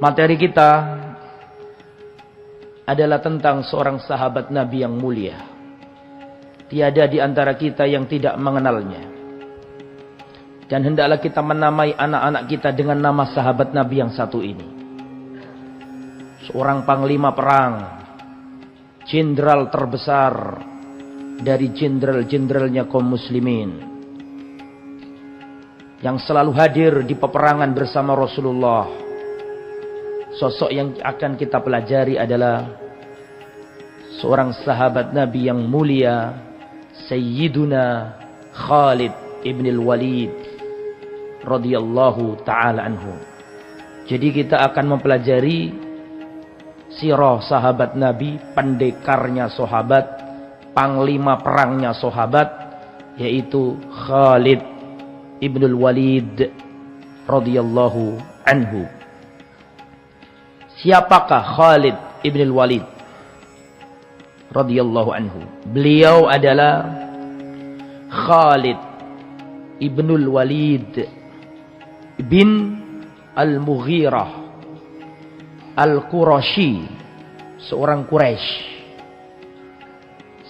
Materi kita adalah tentang seorang sahabat Nabi yang mulia. Tiada di antara kita yang tidak mengenalnya. Dan hendaklah kita menamai anak-anak kita dengan nama sahabat Nabi yang satu ini. Seorang panglima perang, jenderal terbesar dari jenderal-jenderalnya kaum muslimin, yang selalu hadir di peperangan bersama Rasulullah. Sosok yang akan kita pelajari adalah seorang sahabat Nabi yang mulia, Sayyiduna Khalid ibn al-Walid radhiyallahu ta'ala anhu. Jadi kita akan mempelajari sirah sahabat Nabi, pendekarnya sahabat, panglima perangnya sahabat, yaitu Khalid ibn al-Walid radhiyallahu anhu. Siapakah Khalid ibn al-Walid radhiyallahu anhu? Beliau adalah Khalid ibn al-Walid bin al-Mughirah al-Qurashi, seorang Quraisy.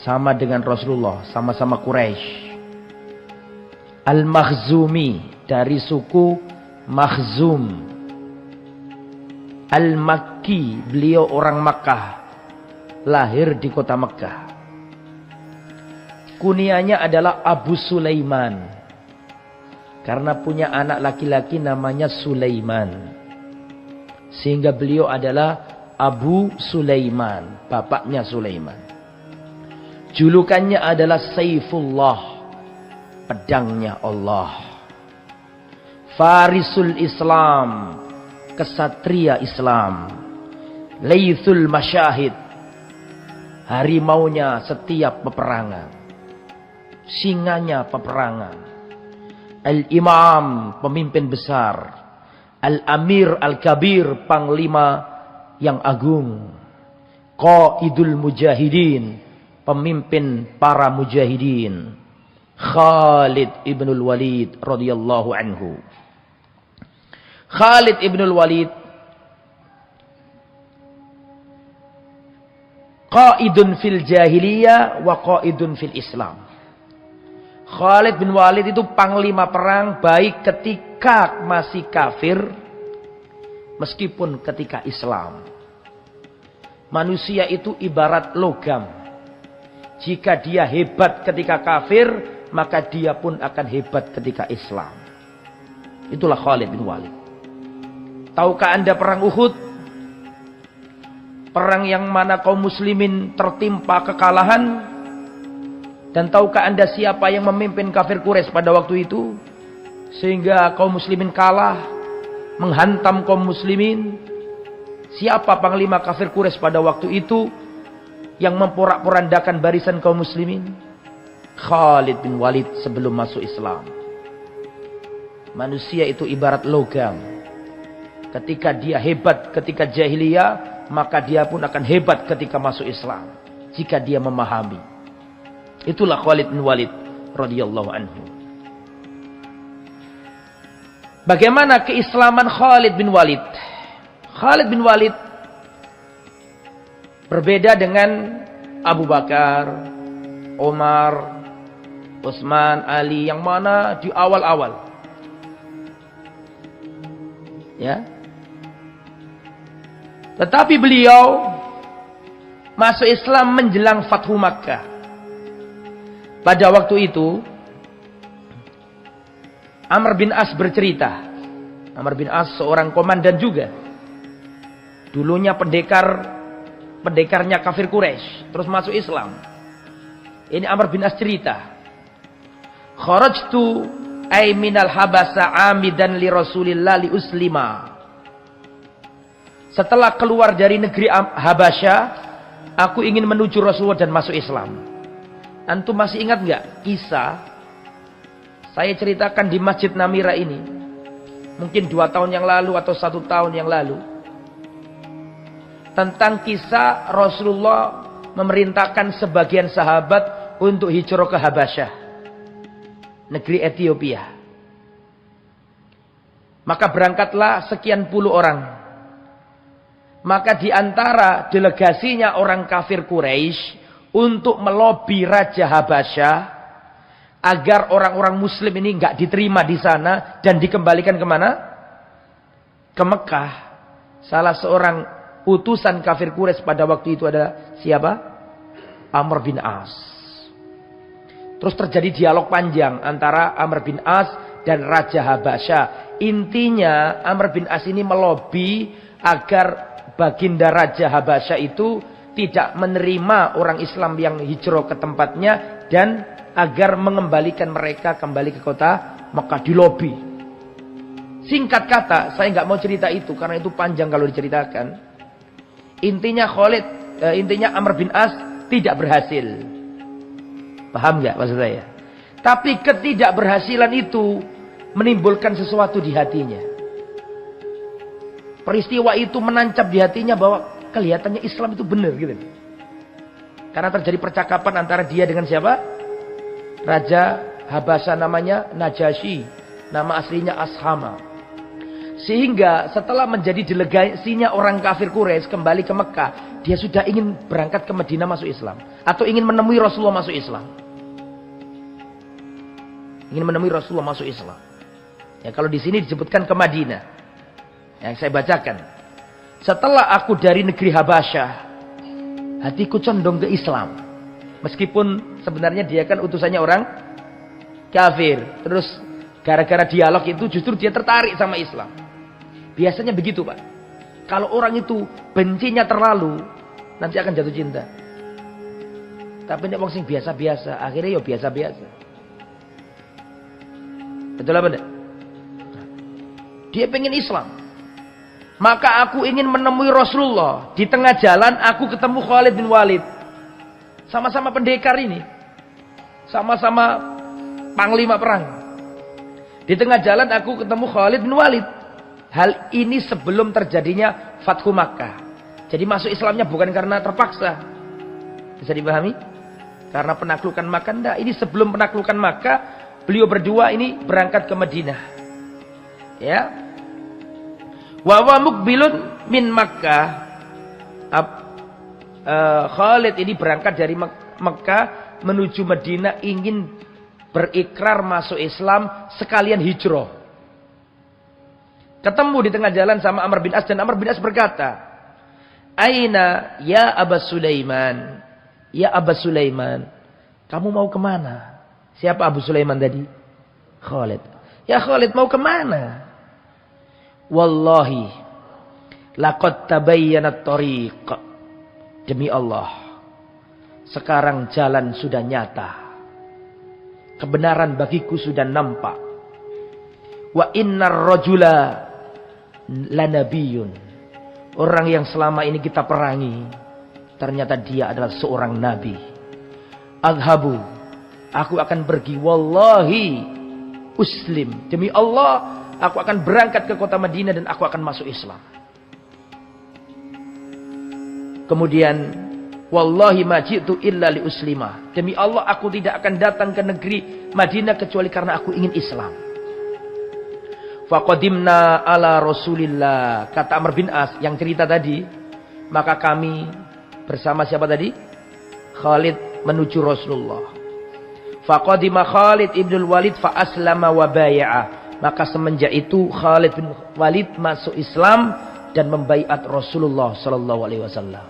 Sama dengan Rasulullah, sama-sama Quraisy. Al-Makhzumi, dari suku Makhzum. Al-Makki, beliau orang Makkah, lahir di kota Makkah. Kunianya adalah Abu Sulaiman, karena punya anak laki-laki namanya Sulaiman, sehingga beliau adalah Abu Sulaiman, bapaknya Sulaiman. Julukannya adalah Saifullah, pedangnya Allah. Farisul Islam, kesatria Islam. Laithul Masyahid, harimaunya setiap peperangan, singanya peperangan. Al-Imam, pemimpin besar. Al-Amir Al-Kabir, panglima yang agung. Qaidul Mujahidin, pemimpin para mujahidin. Khalid ibn al-Walid radhiyallahu anhu. Khalid ibn al-Walid qaidun fil jahiliyah wa qaidun fil Islam. Khalid bin Walid itu panglima perang baik ketika masih kafir meskipun ketika Islam. Manusia itu ibarat logam. Jika dia hebat ketika kafir, maka dia pun akan hebat ketika Islam. Itulah Khalid bin Walid. Tahukah Anda perang Uhud? Perang yang mana kaum muslimin tertimpa kekalahan. Dan tahukah Anda siapa yang memimpin kafir Quraisy pada waktu itu? Sehingga kaum muslimin kalah, menghantam kaum muslimin. Siapa panglima kafir Quraisy pada waktu itu yang memporak-porandakan barisan kaum muslimin? Khalid bin Walid sebelum masuk Islam. Manusia itu ibarat logam. Ketika dia hebat ketika jahiliyah, maka dia pun akan hebat ketika masuk Islam. Jika dia memahami. Itulah Khalid bin Walid radhiyallahu anhu. Bagaimana keislaman Khalid bin Walid? Khalid bin Walid berbeda dengan Abu Bakar, Umar, Utsman, Ali, yang mana di awal-awal. Ya. Tetapi beliau masuk Islam menjelang Fathu Makkah. Pada waktu itu Amr bin As bercerita. Amr bin As seorang komandan juga. Dulunya pendekarnya kafir Quraisy, terus masuk Islam. Ini Amr bin As cerita. Kharajtu ay minal habasa amidan li Rasulillah li uslima. Setelah keluar dari negeri Habasyah, aku ingin menuju Rasulullah dan masuk Islam. Antum masih ingat nggak kisah saya ceritakan di Masjid Namira ini? Mungkin 2 tahun yang lalu atau 1 tahun yang lalu. Tentang kisah Rasulullah memerintahkan sebagian sahabat untuk hijrah ke Habasyah, negeri Ethiopia. Maka berangkatlah sekian puluh orang Maka di antara delegasinya orang kafir Quraisy untuk melobi Raja Habasyah agar orang-orang Muslim ini nggak diterima di sana dan dikembalikan kemana? Ke Mekah. Salah seorang utusan kafir Quraisy pada waktu itu adalah siapa? Amr bin As. Terus terjadi dialog panjang antara Amr bin As dan Raja Habasyah. Intinya Amr bin As ini melobi agar baginda Raja Habasyah itu tidak menerima orang Islam yang hijrah ke tempatnya dan agar mengembalikan mereka kembali ke kota Mekah, di lobi. Singkat kata, saya nggak mau cerita itu karena itu panjang kalau diceritakan. Intinya Amr bin As tidak berhasil. Paham nggak maksud saya? Tapi ketidakberhasilan itu menimbulkan sesuatu di hatinya. Peristiwa itu menancap di hatinya bahwa kelihatannya Islam itu benar gitu. Karena terjadi percakapan antara dia dengan siapa? Raja Habasyah namanya Najasyi. Nama aslinya Ashama. Sehingga setelah menjadi delegasinya orang kafir Quraisy kembali ke Mekah, dia sudah ingin berangkat ke Madinah masuk Islam. Atau ingin menemui Rasulullah masuk Islam. Ingin menemui Rasulullah masuk Islam. Ya, kalau di sini disebutkan ke Madinah. Yang saya bacakan. Setelah aku dari negeri Habasyah, hatiku condong ke Islam. Meskipun sebenarnya dia kan utusannya orang kafir. Terus gara-gara dialog itu justru dia tertarik sama Islam. Biasanya begitu, Pak. Kalau orang itu bencinya terlalu, nanti akan jatuh cinta. Tapi ini orang sing biasa-biasa, akhirnya ya biasa-biasa. Betul apa enggak? Dia pengen Islam. Maka aku ingin menemui Rasulullah. Di tengah jalan aku ketemu Khalid bin Walid. Sama-sama pendekar ini. Sama-sama panglima perang. Di tengah jalan aku ketemu Khalid bin Walid. Hal ini sebelum terjadinya Fathu Makkah. Jadi masuk Islamnya bukan karena terpaksa. Bisa dipahami? Karena penaklukan Makkah enggak. Ini sebelum penaklukan Makkah, beliau berdua ini berangkat ke Madinah. Ya. Wa mukbilun min Makkah. Khalid ini berangkat dari Mekah menuju Madinah ingin berikrar masuk Islam sekalian hijrah. Ketemu di tengah jalan sama Amr bin As dan Amr bin As berkata, "Aina ya Aba Sulaiman? Ya Aba Sulaiman, kamu mau kemana?" Siapa Abu Sulaiman tadi? Khalid. Ya Khalid, mau kemana? Wallahi laqad tabayyana at-tariq. Demi Allah, sekarang jalan sudah nyata. Kebenaran bagiku sudah nampak. Wa innar rajula lanabiyyun. Orang yang selama ini kita perangi, ternyata dia adalah seorang nabi. Adhabu, aku akan pergi. Wallahi uslim. Demi Allah, aku akan berangkat ke kota Madinah dan aku akan masuk Islam. Kemudian, wallahi ma ji'tu illa li uslimah. Demi Allah, aku tidak akan datang ke negeri Madinah kecuali karena aku ingin Islam. Faqadimna ala Rasulillah. Kata Amr bin As yang cerita tadi, maka kami bersama siapa tadi? Khalid menuju Rasulullah. Faqadima Khalid ibnul Walid fa aslama wa bai'a. Maka semenjak itu Khalid bin Walid masuk Islam dan membaiat Rasulullah sallallahu alaihi wasallam.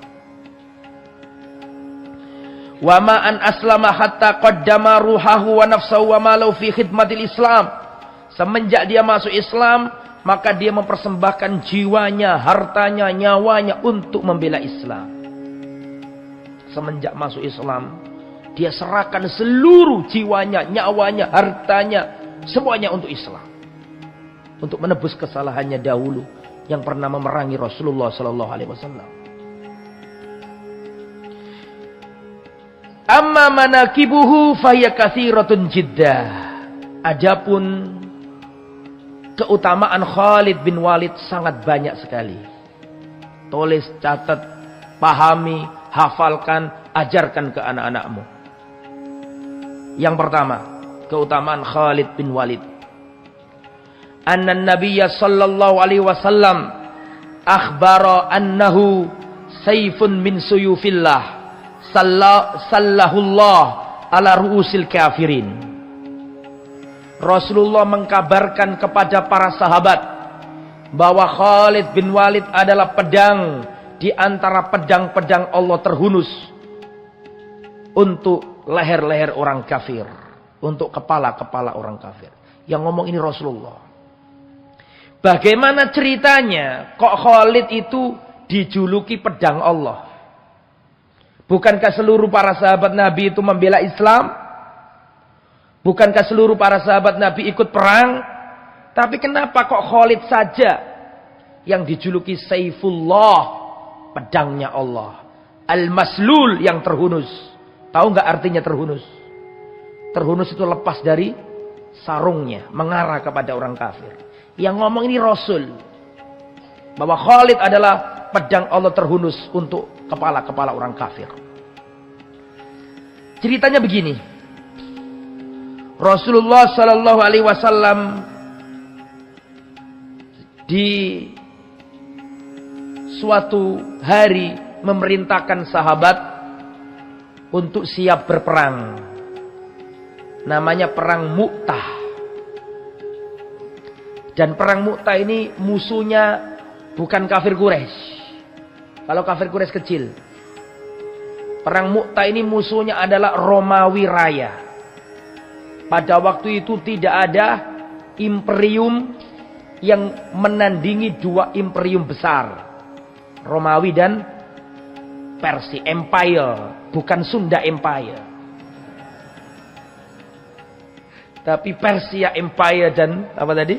Wa ma an aslama hatta qaddama ruhahu wa nafsahu wa malahu fi khidmatil Islam. Semenjak dia masuk Islam, maka dia mempersembahkan jiwanya, hartanya, nyawanya untuk membela Islam. Semenjak masuk Islam, dia serahkan seluruh jiwanya, nyawanya, hartanya, semuanya untuk Islam. Untuk menebus kesalahannya dahulu yang pernah memerangi Rasulullah sallallahu alaihi wasallam. Amma manakibuhu fahiya katsiratun jiddah. Adapun keutamaan Khalid bin Walid sangat banyak sekali. Tulis, catat, pahami, hafalkan, ajarkan ke anak-anakmu. Yang pertama, keutamaan Khalid bin Walid. Anna Nabiyya sallallahu alaihi wasallam akhbara annahu sayfun min suyufillah sallahullah ala ru'usil kafirin. Rasulullah mengkabarkan kepada para sahabat bahwa Khalid bin Walid adalah pedang di antara pedang-pedang Allah terhunus untuk leher-leher orang kafir, untuk kepala-kepala orang kafir. Yang ngomong ini Rasulullah. Bagaimana ceritanya kok Khalid itu dijuluki pedang Allah? Bukankah seluruh para sahabat Nabi itu membela Islam? Bukankah seluruh para sahabat Nabi ikut perang? Tapi kenapa kok Khalid saja yang dijuluki Saifullah, pedangnya Allah, Al-Maslul, yang terhunus? Tahu nggak artinya terhunus? Terhunus itu lepas dari sarungnya, mengarah kepada orang kafir. Yang ngomong ini Rasul, bahwa Khalid adalah pedang Allah terhunus untuk kepala-kepala orang kafir. Ceritanya begini. Rasulullah Sallallahu Alaihi Wasallam di suatu hari memerintahkan sahabat untuk siap berperang. Namanya perang Mu'tah. Dan perang Mu'tah ini musuhnya bukan kafir Quraisy. Kalau kafir Quraisy kecil. Perang Mu'tah ini musuhnya adalah Romawi Raya. Pada waktu itu tidak ada imperium yang menandingi dua imperium besar. Romawi dan Persia Empire. Bukan Sunda Empire. Tapi Persia Empire dan apa tadi?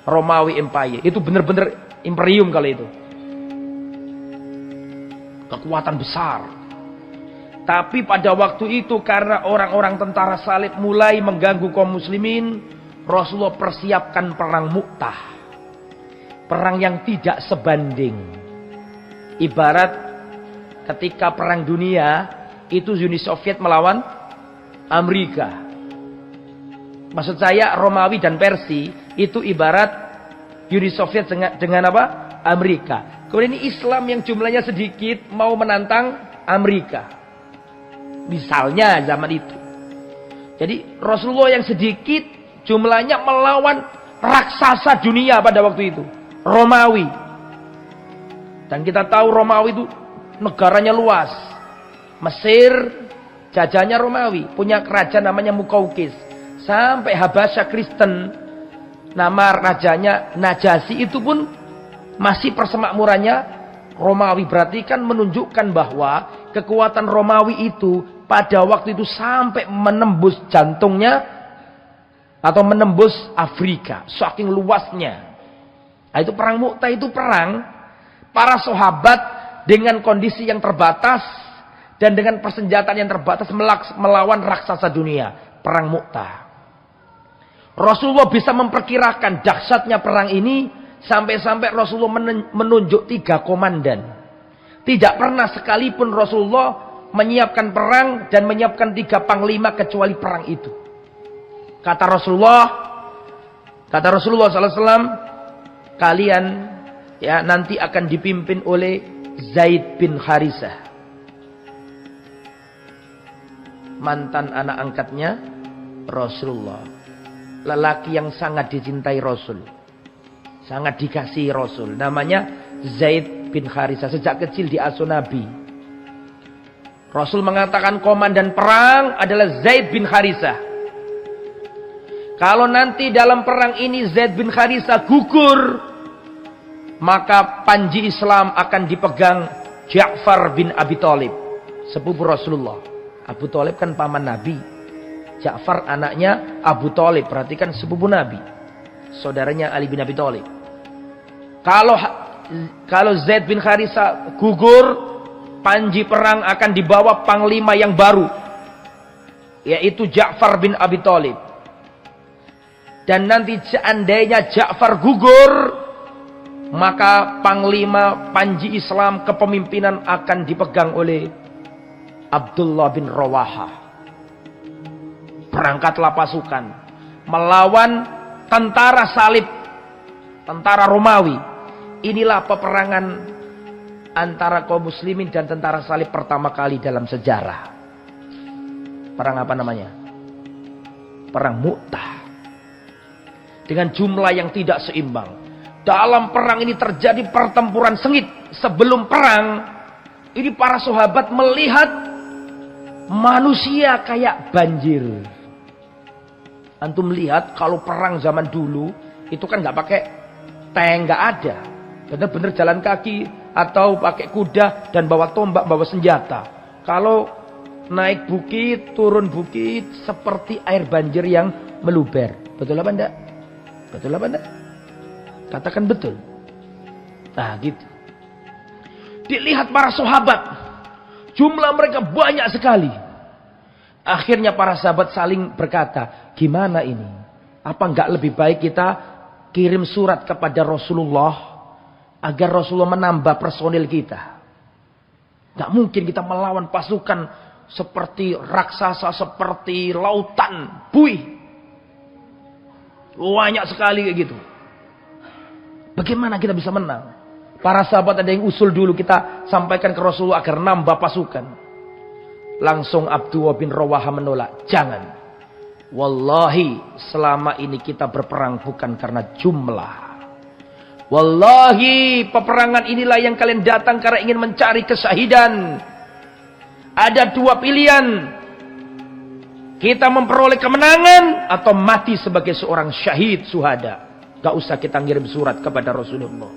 Romawi Empire. Itu benar-benar imperium kalau itu. Kekuatan besar. Tapi pada waktu itu karena orang-orang tentara salib mulai mengganggu kaum muslimin, Rasulullah persiapkan perang Mu'tah. Perang yang tidak sebanding. Ibarat ketika perang dunia, itu Uni Soviet melawan Amerika. Maksud saya Romawi dan Persia itu ibarat Uni Soviet dengan apa? Amerika. Kemudian ini Islam yang jumlahnya sedikit mau menantang Amerika. Misalnya zaman itu. Jadi Rasulullah yang sedikit jumlahnya melawan raksasa dunia pada waktu itu. Romawi. Dan kita tahu Romawi itu negaranya luas. Mesir jajahnya Romawi. Punya kerajaan namanya Mukaukis. Sampai Habasya Kristen. Nama rajanya Najasyi itu pun masih persemakmurannya Romawi. Berarti kan menunjukkan bahwa kekuatan Romawi itu pada waktu itu sampai menembus jantungnya atau menembus Afrika, saking luasnya. Nah, itu perang Mu'tah, itu perang para sahabat dengan kondisi yang terbatas dan dengan persenjataan yang terbatas melawan raksasa dunia. Perang Mu'tah. Rasulullah bisa memperkirakan dahsyatnya perang ini sampai-sampai Rasulullah menunjuk 3 komandan. Tidak pernah sekalipun Rasulullah menyiapkan perang dan menyiapkan 3 panglima kecuali perang itu. Kata Rasulullah SAW, kalian ya nanti akan dipimpin oleh Zaid bin Harisah, mantan anak angkatnya Rasulullah, lelaki yang sangat dicintai Rasul, sangat dikasihi Rasul. Namanya Zaid bin Harisah. Sejak kecil diasuh Nabi. Rasul mengatakan komandan perang adalah Zaid bin Harisah. Kalau nanti dalam perang ini Zaid bin Harisah gugur, maka panji Islam akan dipegang Ja'far bin Abi Thalib, sepupu Rasulullah. Abu Thalib kan paman Nabi. Ja'far anaknya Abu Thalib, berarti kan sepupu Nabi. Saudaranya Ali bin Abi Thalib. Kalau Zaid bin Harisah gugur, panji perang akan dibawa panglima yang baru, yaitu Ja'far bin Abi Thalib. Dan nanti seandainya Ja'far gugur, maka panglima panji Islam kepemimpinan akan dipegang oleh Abdullah bin Rawahah. Berangkatlah pasukan melawan tentara salib, tentara Romawi inilah peperangan antara kaum muslimin dan tentara salib pertama kali dalam sejarah. Perang apa namanya? Perang Mu'tah. Dengan jumlah yang tidak seimbang. Dalam perang ini terjadi pertempuran sengit. Sebelum perang, ini para sahabat melihat manusia kayak banjir. Antum lihat kalau perang zaman dulu, itu kan nggak pakai tank, nggak ada. Benar-benar jalan kaki atau pakai kuda dan bawa tombak, bawa senjata. Kalau naik bukit, turun bukit, seperti air banjir yang meluber. Betul apa enggak? Betul apa enggak? Katakan betul. Nah gitu. Dilihat para sahabat. Jumlah mereka banyak sekali. Akhirnya para sahabat saling berkata, gimana ini? Apa enggak lebih baik kita kirim surat kepada Rasulullah agar Rasulullah menambah personil kita? Enggak mungkin kita melawan pasukan seperti raksasa, seperti lautan buih. Banyak sekali kayak gitu. Bagaimana kita bisa menang? Para sahabat ada yang usul dulu, kita sampaikan ke Rasulullah agar nambah pasukan. Langsung Abdullah bin Rawaha menolak. Jangan. Wallahi selama ini kita berperang bukan karena jumlah. Wallahi peperangan inilah yang kalian datang karena ingin mencari kesyahidan. Ada dua pilihan. Kita memperoleh kemenangan atau mati sebagai seorang syahid suhada. Gak usah kita ngirim surat kepada Rasulullah.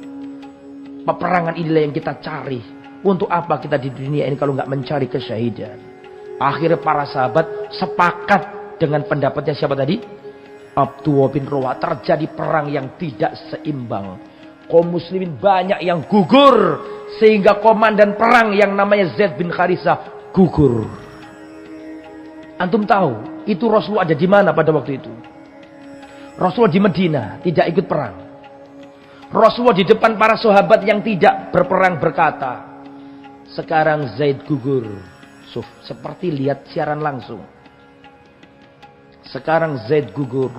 Peperangan inilah yang kita cari. Untuk apa kita di dunia ini kalau gak mencari kesyahidan? Akhirnya para sahabat sepakat dengan pendapatnya siapa tadi? Abdullah bin Rawaha. Terjadi perang yang tidak seimbang. Kaum muslimin banyak yang gugur. Sehingga komandan perang yang namanya Zaid bin Harisah gugur. Antum tahu itu Rasulullah ada di mana pada waktu itu? Rasulullah di Medina, tidak ikut perang. Rasulullah di depan para sahabat yang tidak berperang berkata, sekarang Zaid gugur. Seperti lihat siaran langsung. Sekarang Zaid gugur.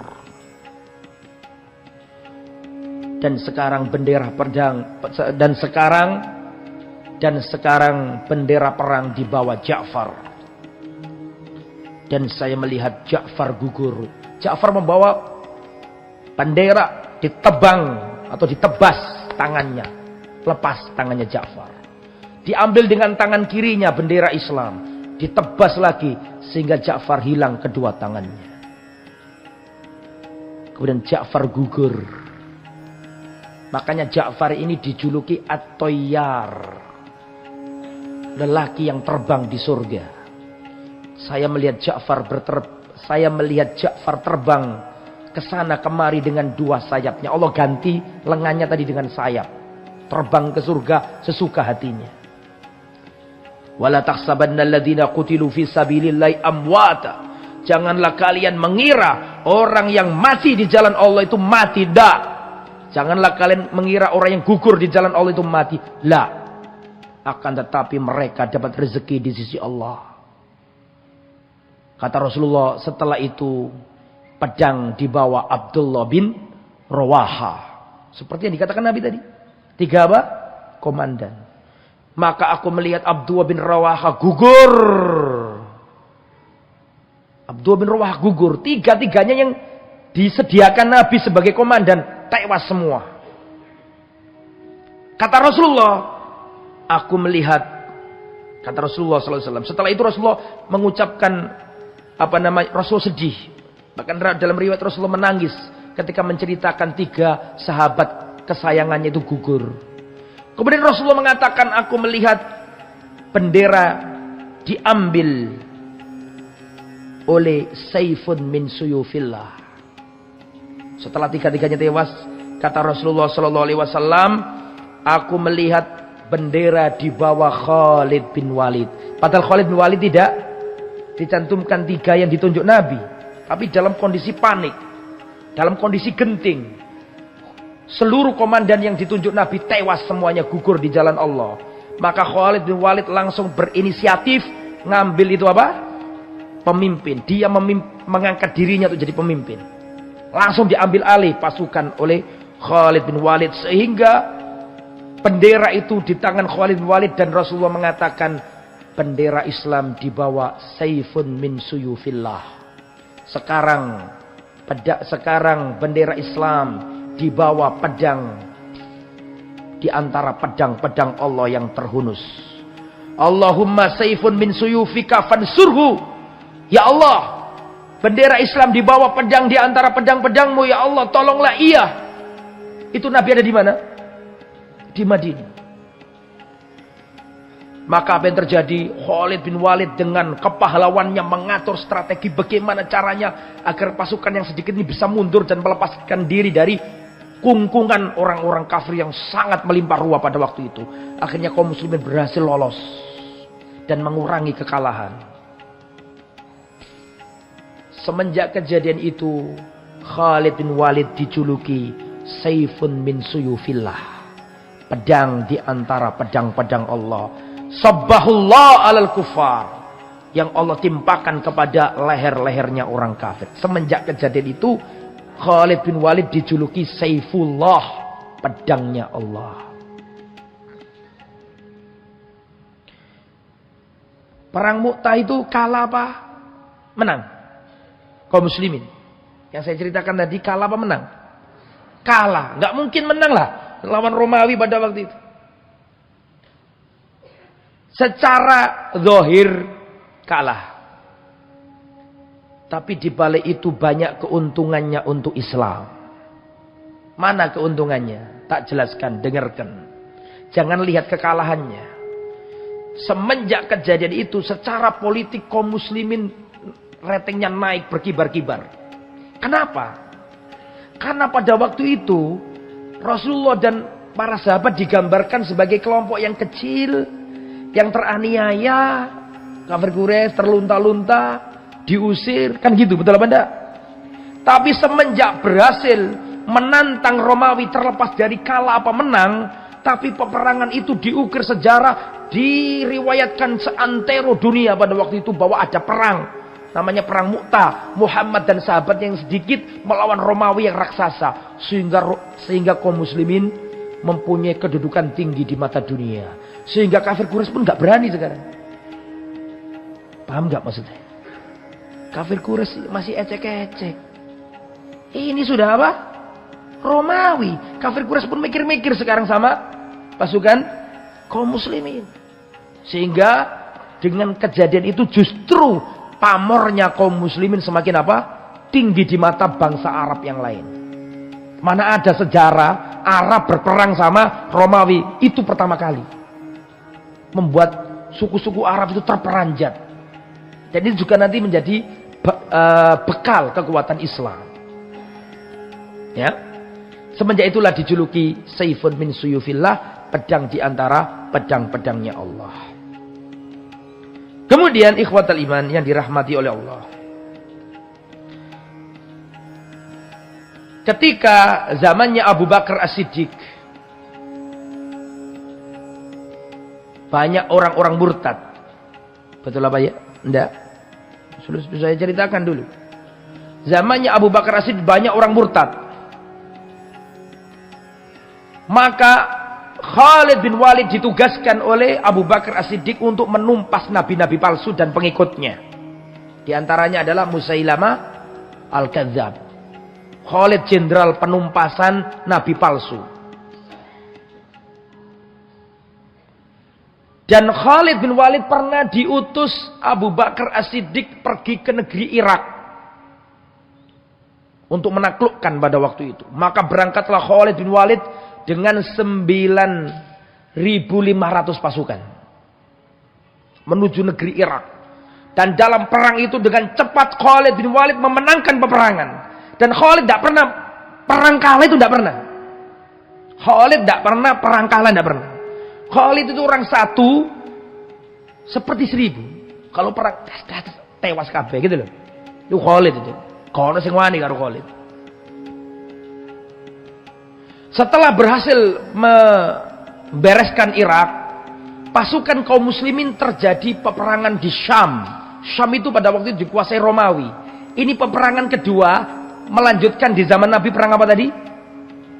Dan sekarang bendera pedang dan sekarang bendera perang dibawa Ja'far. Dan saya melihat Ja'far gugur. Ja'far membawa bendera, ditebang atau ditebas tangannya. Lepas tangannya Ja'far. Diambil dengan tangan kirinya bendera Islam. Ditebas lagi sehingga Ja'far hilang kedua tangannya. Kemudian Ja'far gugur. Makanya Ja'far ini dijuluki At-Tayyar. Lelaki yang terbang di surga. Saya melihat Ja'far terbang ke sana kemari dengan dua sayapnya. Allah ganti lengannya tadi dengan sayap. Terbang ke surga sesuka hatinya. Wala tahsabanna alladziina qutilu fi sabilillahi amwata. Janganlah kalian mengira orang yang mati di jalan Allah itu mati. Dak. Janganlah kalian mengira orang yang gugur di jalan Allah itu mati. La. Akan tetapi mereka dapat rezeki di sisi Allah. Kata Rasulullah, setelah itu pedang dibawa Abdullah bin Rawaha. Seperti yang dikatakan Nabi tadi. 3 apa? Komandan. Maka aku melihat Abdullah bin Rawaha gugur. Abdullah bin Rawaha gugur. 3-3-nya yang disediakan Nabi sebagai komandan tewas semua. Kata Rasulullah, aku melihat, kata Rasulullah SAW. Setelah itu Rasulullah mengucapkan Rasulullah sedih. Bahkan dalam riwayat Rasulullah menangis ketika menceritakan 3 sahabat kesayangannya itu gugur. Kemudian Rasulullah mengatakan, aku melihat bendera diambil oleh Saifun min suyufillah. Setelah 3-3-nya tewas, kata Rasulullah SAW, aku melihat bendera di bawah Khalid bin Walid. Padahal Khalid bin Walid tidak dicantumkan 3 yang ditunjuk Nabi. Tapi dalam kondisi panik. Dalam kondisi genting. Seluruh komandan yang ditunjuk Nabi tewas semuanya, gugur di jalan Allah. Maka Khalid bin Walid langsung berinisiatif ngambil itu apa? Pemimpin. Dia mengangkat dirinya untuk jadi pemimpin. Langsung diambil alih pasukan oleh Khalid bin Walid. Sehingga bendera itu di tangan Khalid bin Walid dan Rasulullah mengatakan bendera Islam dibawa saifun min suyufillah. Sekarang bendera Islam dibawa pedang di antara pedang-pedang Allah yang terhunus. Allahumma saifun min suyufika fansurhu. Ya Allah, bendera Islam dibawa pedang di antara pedang-pedangmu, ya Allah, tolonglah ia. Itu Nabi ada di mana? Di Madinah. Maka apa yang terjadi? Khalid bin Walid dengan kepahlawannya mengatur strategi bagaimana caranya agar pasukan yang sedikit ini bisa mundur dan melepaskan diri dari kungkungan orang-orang kafir yang sangat melimpah ruah pada waktu itu. Akhirnya kaum muslimin berhasil lolos dan mengurangi kekalahan. Semenjak kejadian itu, Khalid bin Walid dijuluki Saifun min suyufillah. Pedang di antara pedang-pedang Allah. Sabbahullah alal kufar. Yang Allah timpakan kepada leher-lehernya orang kafir. Semenjak kejadian itu, Khalid bin Walid dijuluki Saifullah. Pedangnya Allah. Perang Mu'tah itu kalah apa? Menang. Kaum muslimin. Yang saya ceritakan tadi kalah apa menang? Kalah. Nggak mungkin menang lah. Lawan Romawi pada waktu itu. Secara zahir kalah. Tapi di balik itu banyak keuntungannya untuk Islam. Mana keuntungannya? Tak jelaskan, dengarkan. Jangan lihat kekalahannya. Semenjak kejadian itu secara politik kaum muslimin ratingnya naik berkibar-kibar. Kenapa? Karena pada waktu itu Rasulullah dan para sahabat digambarkan sebagai kelompok yang kecil, yang teraniaya, kafir Quraisy terlunta-lunta, diusir, kan gitu, betul apa enggak? Tapi semenjak berhasil menantang Romawi terlepas dari kalah apa menang, tapi peperangan itu diukir sejarah, diriwayatkan seantero dunia pada waktu itu bahwa ada perang. Namanya perang Mu'tah. Muhammad dan sahabat yang sedikit melawan Romawi yang raksasa. Sehingga kaum muslimin mempunyai kedudukan tinggi di mata dunia. Sehingga kafir Quraisy pun gak berani sekarang. Paham gak maksudnya? Kafir Quraisy masih ecek-ecek. Ini sudah apa? Romawi. Kafir Quraisy pun mikir-mikir sekarang sama pasukan kaum muslimin. Sehingga dengan kejadian itu justru pamornya kaum muslimin semakin apa? Tinggi di mata bangsa Arab yang lain. Mana ada sejarah Arab berperang sama Romawi. Itu pertama kali. Membuat suku-suku Arab itu terperanjat. Dan ini juga nanti menjadi bekal kekuatan Islam. Ya. Semenjak itulah dijuluki Saifun min suyufillah. Pedang di antara pedang-pedangnya Allah. Kemudian ikhwatal iman yang dirahmati oleh Allah. Ketika zamannya Abu Bakar As-Siddiq, banyak orang-orang murtad. Betul apa ya? Enggak. Sudah saya ceritakan dulu. Zamannya Abu Bakar As-Siddiq banyak orang murtad. Maka Khalid bin Walid ditugaskan oleh Abu Bakar As-Siddiq untuk menumpas nabi-nabi palsu dan pengikutnya. Di antaranya adalah Musailamah Al-Kadzdzab. Khalid jenderal penumpasan nabi palsu. Dan Khalid bin Walid pernah diutus Abu Bakar As-Siddiq pergi ke negeri Irak untuk menaklukkan pada waktu itu. Maka berangkatlah Khalid bin Walid dengan 9.500 pasukan menuju negeri Irak. Dan dalam perang itu dengan cepat Khalid bin Walid memenangkan peperangan. Dan Khalid tidak pernah perang kalah, itu tidak pernah. Khalid tidak pernah perang kalah, tidak pernah. Khalid itu orang satu seperti 1.000. Kalau perang tewas kabeh gitu loh. Itu Khalid itu. Kalau sing wani karo Khalid. Setelah berhasil membereskan Irak, pasukan kaum muslimin terjadi peperangan di Syam. Syam itu pada waktu itu dikuasai Romawi. Ini peperangan kedua, melanjutkan di zaman Nabi perang apa tadi?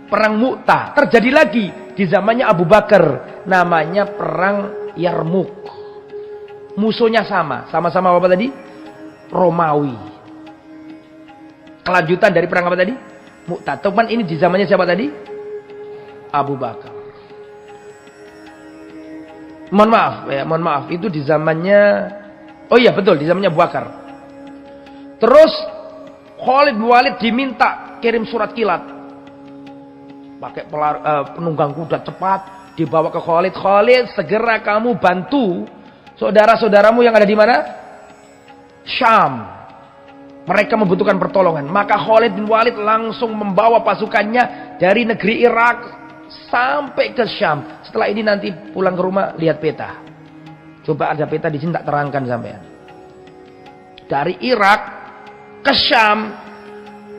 Perang Mu'tah. Terjadi lagi di zamannya Abu Bakar. Namanya perang Yarmuk. Musuhnya sama-sama apa tadi? Romawi. Kelanjutan dari perang apa tadi? Mu'tah. Teman ini di zamannya siapa tadi? Abu Bakar. Mohon maaf, itu di zamannya, oh iya betul, di zamannya Abu Bakar. Terus Khalid bin Walid diminta kirim surat kilat. Pakai penunggang kuda cepat dibawa ke Khalid. Khalid, segera kamu bantu saudara-saudaramu yang ada di mana? Syam. Mereka membutuhkan pertolongan. Maka Khalid bin Walid langsung membawa pasukannya dari negeri Irak sampai ke Syam. Setelah ini nanti pulang ke rumah lihat peta. Coba ada peta di sini tak terangkan sampean. Dari Irak ke Syam,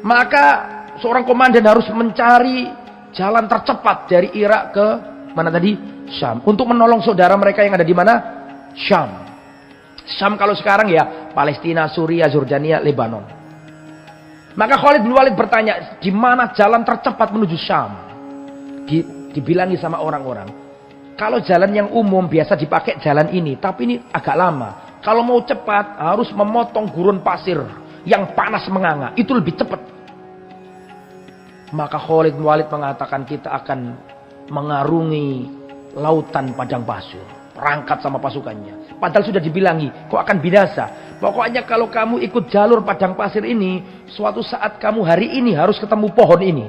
maka seorang komandan harus mencari jalan tercepat dari Irak ke mana tadi? Syam. Untuk menolong saudara mereka yang ada di mana? Syam. Syam kalau sekarang ya Palestina, Suriah, Jordania, Lebanon. Maka Khalid bin Walid bertanya, di mana jalan tercepat menuju Syam? Dibilangi sama orang-orang. Kalau jalan yang umum biasa dipakai jalan ini, tapi ini agak lama. Kalau mau cepat harus memotong gurun pasir yang panas menganga. Itu lebih cepat. Maka Khalid bin Walid mengatakan kita akan mengarungi lautan padang pasir. Perangkat sama pasukannya. Padahal sudah dibilangi, kok akan binasa. Pokoknya kalau kamu ikut jalur padang pasir ini, suatu saat kamu hari ini harus ketemu pohon ini.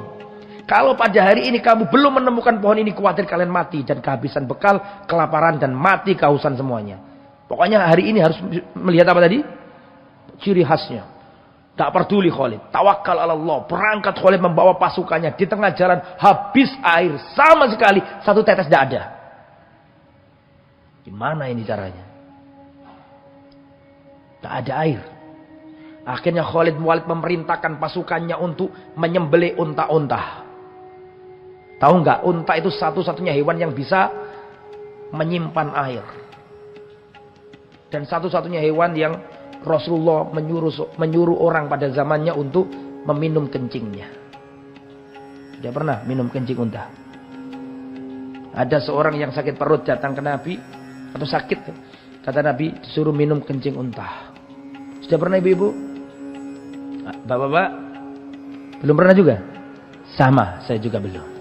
Kalau pada hari ini kamu belum menemukan pohon ini, khawatir kalian mati dan kehabisan bekal, kelaparan dan mati kehausan semuanya. Pokoknya hari ini harus melihat apa tadi? Ciri khasnya. Tak peduli Khalid. Tawakal ala Allah. Berangkat Khalid membawa pasukannya. Di tengah jalan habis air. Sama sekali. Satu tetes tidak ada. Gimana ini caranya? Tak ada air. Akhirnya Khalid bin Walid memerintahkan pasukannya untuk menyembelih unta-unta. Tahu nggak? Unta itu satu-satunya hewan yang bisa menyimpan air. Dan satu-satunya hewan yang Rasulullah menyuruh orang pada zamannya untuk meminum kencingnya. Dia pernah minum kencing unta. Ada seorang yang sakit perut datang ke Nabi. Atau sakit. Kata Nabi disuruh minum kencing unta. Sudah pernah ibu-ibu? Bapak-bapak? Belum pernah juga? Sama, saya juga belum.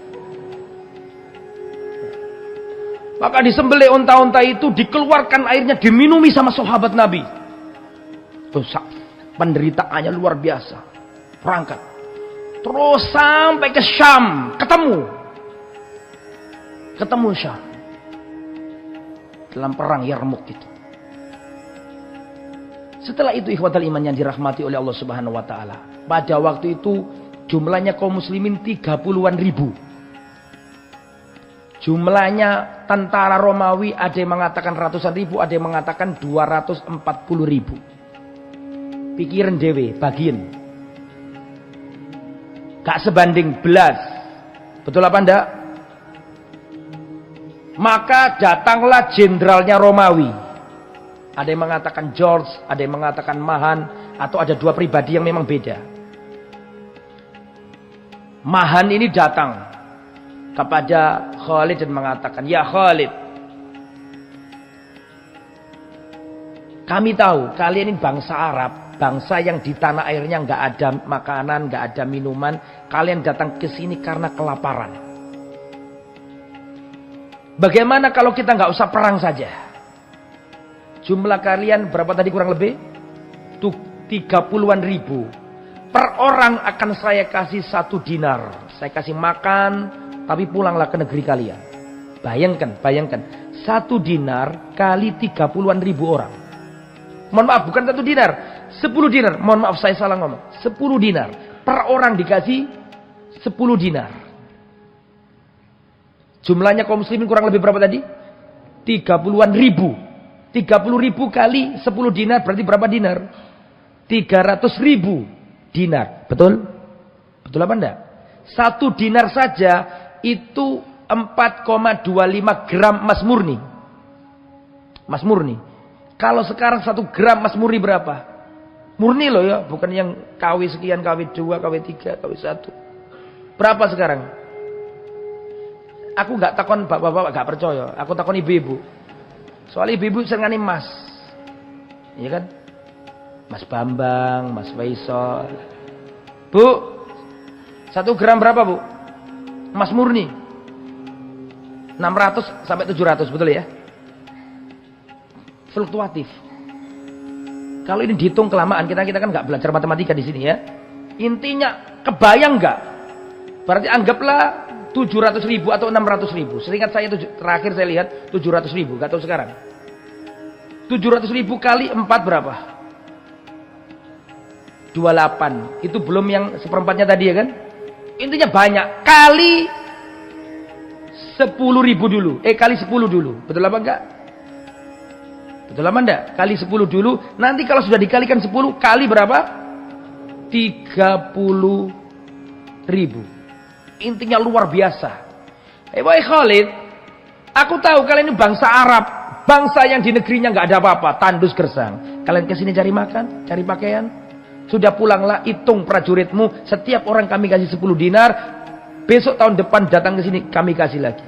Maka disembelih unta-unta itu, dikeluarkan airnya, diminumi sama sahabat Nabi. Penderitaannya luar biasa. Berangkat. Terus sampai ke Syam. Ketemu Syam. Dalam perang Yarmuk itu. Setelah itu ikhwatal iman yang dirahmati oleh Allah Subhanahu wa taala. Pada waktu itu jumlahnya kaum muslimin 30-an ribu. Jumlahnya tentara Romawi ada yang mengatakan ratusan ribu, ada yang mengatakan 240 ribu. Pikiran dewe, bagian. Gak sebanding belas. Betul apa enggak? Maka datanglah jenderalnya Romawi. Ada yang mengatakan George, ada yang mengatakan Mahan, atau ada dua pribadi yang memang beda. Mahan ini datang kepada Khalid dan mengatakan, "Ya Khalid, kami tahu kalian ini bangsa Arab, bangsa yang di tanah airnya nggak ada makanan, nggak ada minuman. Kalian datang ke sini karena kelaparan. Bagaimana kalau kita nggak usah perang saja? Jumlah kalian berapa tadi kurang lebih? 30-an ribu. Per orang akan saya kasih 1 dinar. Saya kasih makan, tapi pulanglah ke negeri kalian." Bayangkan. 1 dinar kali 30-an ribu orang. Mohon maaf, bukan 1 dinar. 10 dinar. Mohon maaf, saya salah ngomong. 10 dinar. Per orang dikasih 10 dinar. Jumlahnya kaum muslimin kurang lebih berapa tadi? 30-an ribu. 30 ribu kali 10 dinar berarti berapa dinar? 300 ribu dinar. Betul? Betul apa enggak? 1 dinar saja itu 4,25 gram emas murni. Emas murni. Kalau sekarang 1 gram emas murni berapa? Murni loh ya, bukan yang KW sekian, KW 2, KW 3, KW 1. Berapa sekarang? Aku nggak takon bapak-bapak nggak percaya. Aku takon ibu-ibu. Soalnya ibu-ibu senengane emas. Iya kan? Mas Bambang, Mas Faisal. Bu, 1 gram berapa bu? Emas murni 600 sampai 700, betul ya? Fluktuatif. Kalau ini dihitung kelamaan, kita kan nggak belajar matematika di sini ya. Intinya kebayang nggak? Berarti anggaplah 700.000 atau 600.000. Seingat saya terakhir saya lihat 700.000, nggak tahu sekarang. 700.000 kali 4 berapa? 28. Itu belum yang seperempatnya tadi ya kan? Intinya banyak. Kali 10.000 dulu. Kali 10 dulu. Betul apa enggak? Betul apa enggak? Kali 10 dulu. Nanti kalau sudah dikalikan 10 kali berapa? 30.000. Intinya luar biasa. Wahai Khalid, aku tahu kalian ini bangsa Arab. Bangsa yang di negerinya nggak ada apa-apa. Tandus gersang. Kalian kesini cari makan, cari pakaian. Sudah pulanglah, hitung prajuritmu. Setiap orang kami kasih 10 dinar. Besok tahun depan datang ke sini, kami kasih lagi.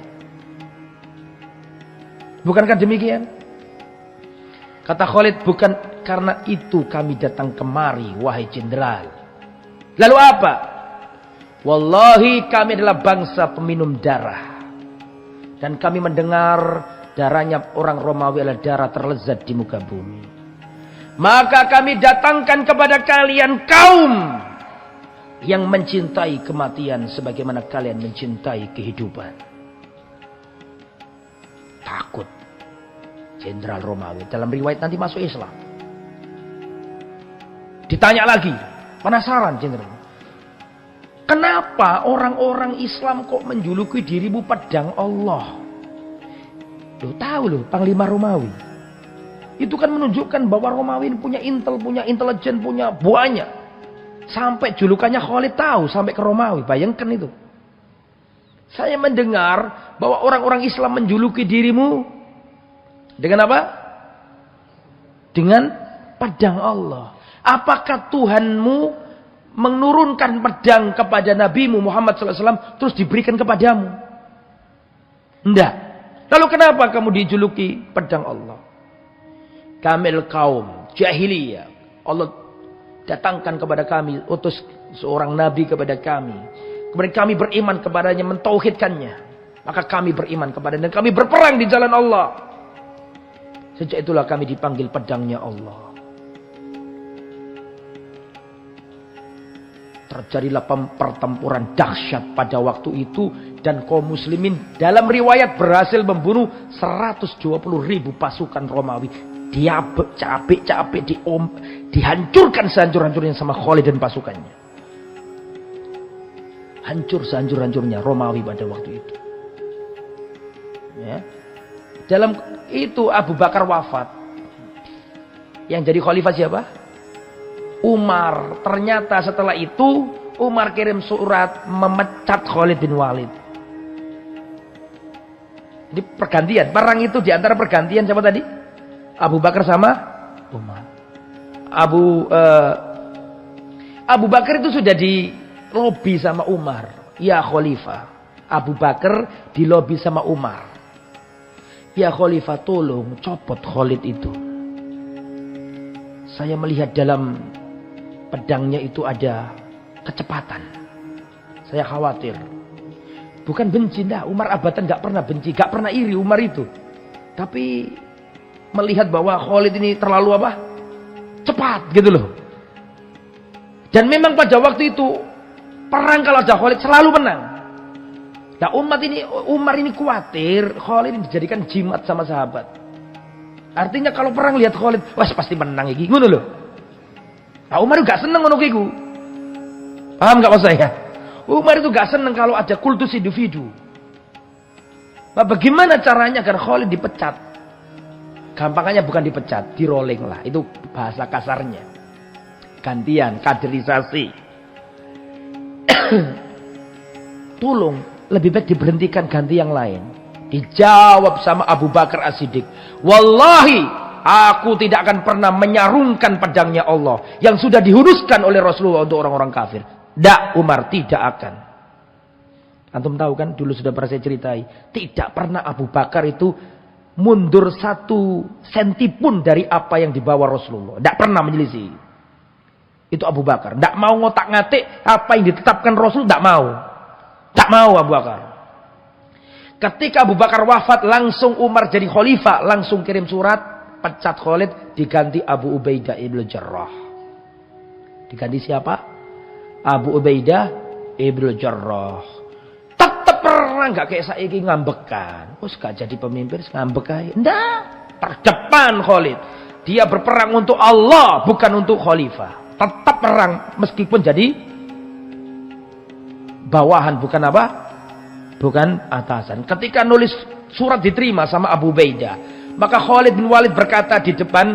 Bukankah demikian? Kata Khalid, bukan karena itu kami datang kemari, wahai jenderal. Lalu apa? Wallahi kami adalah bangsa peminum darah. Dan kami mendengar darahnya orang Romawi adalah darah terlezat di muka bumi. Maka kami datangkan kepada kalian kaum yang mencintai kematian sebagaimana kalian mencintai kehidupan. Takut jenderal Romawi. Dalam riwayat nanti masuk Islam. Ditanya lagi, penasaran jenderal. Kenapa orang-orang Islam kok menjuluki dirimu pedang Allah? Loh tahu loh, Panglima Romawi. Itu kan menunjukkan bahwa Romawi ini punya intel, punya intelijen, punya banyak. Sampai julukannya Khalid tahu, sampai ke Romawi. Bayangkan itu. Saya mendengar bahwa orang-orang Islam menjuluki dirimu dengan apa? Dengan pedang Allah. Apakah Tuhanmu menurunkan pedang kepada Nabimu Muhammad SAW terus diberikan kepadamu? Enggak. Lalu kenapa kamu dijuluki pedang Allah? Kamil kaum jahiliyah. Allah datangkan kepada kami, utus seorang nabi kepada kami. Kemudian kami beriman kepadanya, mentauhidkannya. Maka kami beriman kepadanya dan kami berperang di jalan Allah. Sejak itulah kami dipanggil pedangnya Allah. Terjadilah pertempuran dahsyat pada waktu itu. Dan kaum muslimin dalam riwayat berhasil membunuh 120.000 pasukan Romawi. Capek-capek dihancurkan sehancur-hancurnya sama Khalid dan pasukannya. Hancur sehancur-hancurnya Romawi pada waktu itu. Ya. Dalam itu Abu Bakar wafat. Yang jadi khalifah siapa? Umar. Ternyata setelah itu Umar kirim surat memecat Khalid bin Walid. Di pergantian. Perang itu diantara pergantian siapa tadi? Abu Bakar sama Umar. Abu Bakar itu sudah di lobi sama Umar. Ya Khalifah. Abu Bakar di lobi sama Umar. Ya Khalifah, tolong copot Khalid itu. Saya melihat dalam pedangnya itu ada kecepatan. Saya khawatir. Bukan benci, nah Umar abadan gak pernah benci, gak pernah iri Umar itu. Tapi melihat bahwa Khalid ini terlalu apa? Cepat gitu loh. Dan memang pada waktu itu perang kalau ada Khalid selalu menang. Nah Umar ini khawatir Khalid ini dijadikan jimat sama sahabat. Artinya kalau perang lihat Khalid, wah pasti menang iki, ngono loh. Nah Umar gak seneng ngono iku. Paham gak maksud saya? Umar itu gak seneng kalau ada kultus individu. Nah, bagaimana caranya agar Khalid dipecat? Gampangannya bukan dipecat, di rolling lah. Itu bahasa kasarnya. Gantian, kaderisasi. Tolong, lebih baik diberhentikan, ganti yang lain. Dijawab sama Abu Bakar As-Siddiq. Wallahi, aku tidak akan pernah menyarungkan pedangnya Allah. Yang sudah dihunuskan oleh Rasulullah untuk orang-orang kafir. Dak, Umar, tidak akan. Antum tahu kan, dulu sudah pernah saya ceritai. Tidak pernah Abu Bakar itu mundur 1 senti pun dari apa yang dibawa Rasulullah. Tidak pernah menyelisih. Itu Abu Bakar. Tidak mau ngotak-ngatik apa yang ditetapkan Rasul. Tidak mau. Tidak mau Abu Bakar. Ketika Abu Bakar wafat, langsung Umar jadi khalifah. Langsung kirim surat. Pecat Khalid, diganti Abu Ubaidah ibn Jarrah. Diganti siapa? Abu Ubaidah ibn Jarrah. Tetap perang, gak kayak saiki ngambekan. Terus gak jadi pemimpin, ngambek aja. Nggak, terdepan Khalid. Dia berperang untuk Allah, bukan untuk khalifah. Tetap perang, meskipun jadi bawahan, bukan apa? Bukan atasan. Ketika nulis surat diterima sama Abu Ubaidah, maka Khalid bin Walid berkata di depan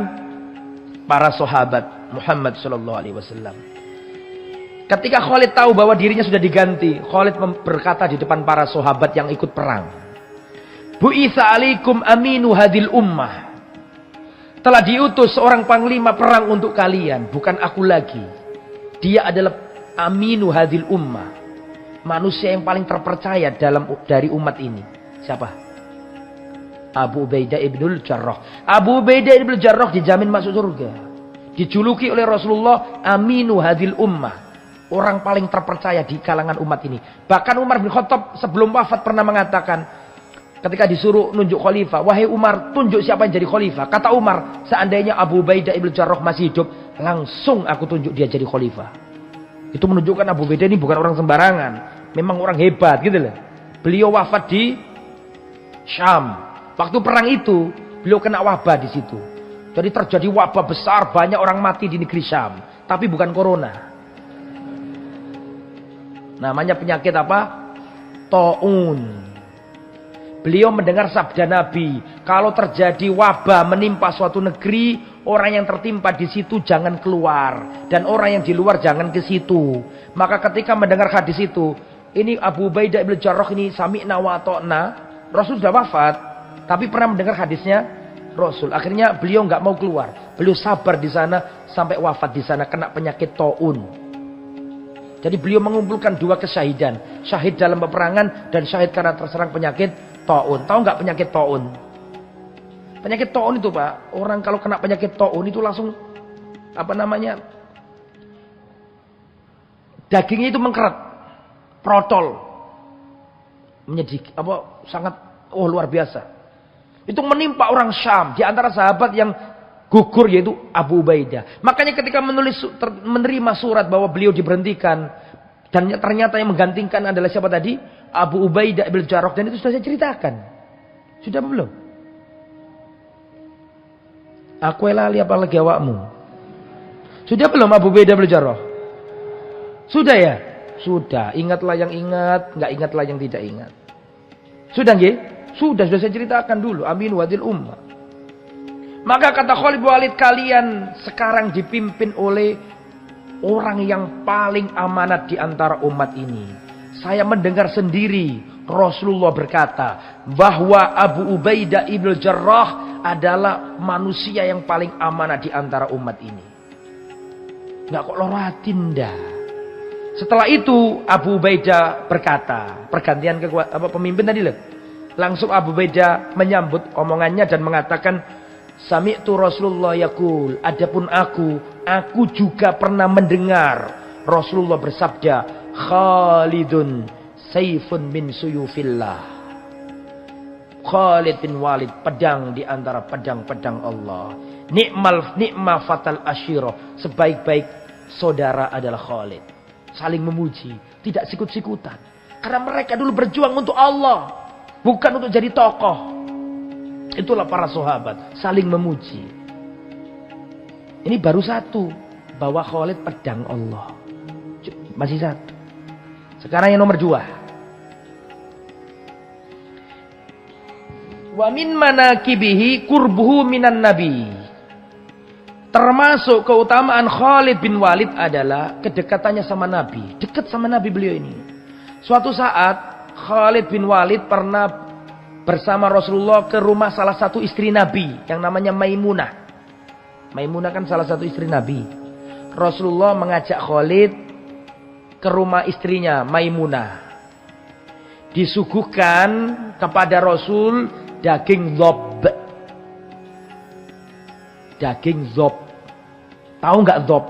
para sahabat Muhammad sallallahu alaihi wasallam. Ketika Khalid tahu bahwa dirinya sudah diganti, Khalid berkata di depan para sahabat yang ikut perang. Bu'itsa alaikum aminu hadil ummah. Telah diutus seorang panglima perang untuk kalian, bukan aku lagi. Dia adalah aminu hadil ummah. Manusia yang paling terpercaya dari umat ini. Siapa? Abu Ubaidah ibnul Jarrah. Abu Ubaidah ibnul Jarrah dijamin masuk surga. Dijuluki oleh Rasulullah aminu hadil ummah. Orang paling terpercaya di kalangan umat ini. Bahkan Umar bin Khattab sebelum wafat pernah mengatakan, ketika disuruh nunjuk khalifah, wahai Umar, tunjuk siapa yang jadi khalifah. Kata Umar, seandainya Abu Ubaidah ibnul Jarrah masih hidup, langsung aku tunjuk dia jadi khalifah. Itu menunjukkan Abu Ubaidah ini bukan orang sembarangan. Memang orang hebat gitu loh. Beliau wafat di Syam. Waktu perang itu, beliau kena wabah di situ. Jadi terjadi wabah besar, banyak orang mati di negeri Syam. Tapi bukan corona. Namanya penyakit apa? Ta'un. Beliau mendengar sabda Nabi, kalau terjadi wabah menimpa suatu negeri, orang yang tertimpa di situ jangan keluar. Dan orang yang di luar jangan ke situ. Maka ketika mendengar hadis itu, ini Abu Ubaidah ibn Jarrah ini sami'na wa ta'na. Rasul sudah wafat. Tapi pernah mendengar hadisnya Rasul. Akhirnya beliau nggak mau keluar. Beliau sabar di sana sampai wafat di sana kena penyakit taun. Jadi beliau mengumpulkan 2 kesyahidan. Syahid dalam peperangan dan syahid karena terserang penyakit taun. Tahu nggak penyakit taun? Penyakit taun itu Pak, orang kalau kena penyakit taun itu langsung apa namanya? Dagingnya itu mengkeret, protol, menyedik, apa sangat luar biasa. Itu menimpa orang Syam. Di antara sahabat yang gugur yaitu Abu Ubaidah. Makanya ketika menerima surat bahwa beliau diberhentikan. Dan ternyata yang menggantikan adalah siapa tadi? Abu Ubaidah ibn Jarrah. Dan itu sudah saya ceritakan. Sudah belum? Aku lali apa lagi awakmu? Sudah belum Abu Ubaidah ibn Jarrah? Sudah ya? Sudah. Ingatlah yang ingat. Nggak ingatlah yang tidak ingat. Sudah nggih? Sudah saya ceritakan dulu. Amin wadil ummah. Maka kata Khalid bin Walid, kalian sekarang dipimpin oleh orang yang paling amanat di antara umat ini. Saya mendengar sendiri Rasulullah berkata bahwa Abu Ubaidah ibn Jarrah adalah manusia yang paling amanat di antara umat ini. Nggak kok loratin dah. Setelah itu Abu Ubaidah berkata, pergantian pemimpin tadi loh. Langsung Abu Ubaidah menyambut omongannya dan mengatakan, sami'tu Rasulullah yaqul, adapun aku juga pernah mendengar Rasulullah bersabda, Khalidun sayfun min suyufillah. Khalid bin Walid, pedang di antara pedang-pedang Allah. Ni'ma fatal asyirah, sebaik-baik saudara adalah Khalid. Saling memuji, tidak sikut-sikutan. Karena mereka dulu berjuang untuk Allah. Bukan untuk jadi tokoh. Itulah para sahabat. Saling memuji. Ini baru satu. Bahwa Khalid pedang Allah. Masih satu. Sekarang yang nomor 2. Wa min manakibihi kurbuhu minan nabi. Termasuk keutamaan Khalid bin Walid adalah kedekatannya sama Nabi. Dekat sama Nabi beliau ini. Suatu saat Khalid bin Walid pernah bersama Rasulullah ke rumah salah satu istri Nabi yang namanya Maimunah. Maimunah kan salah satu istri Nabi. Rasulullah mengajak Khalid ke rumah istrinya Maimunah. disuguhkan kepada Rasul daging dhob. Daging dhob. Tahu nggak dhob?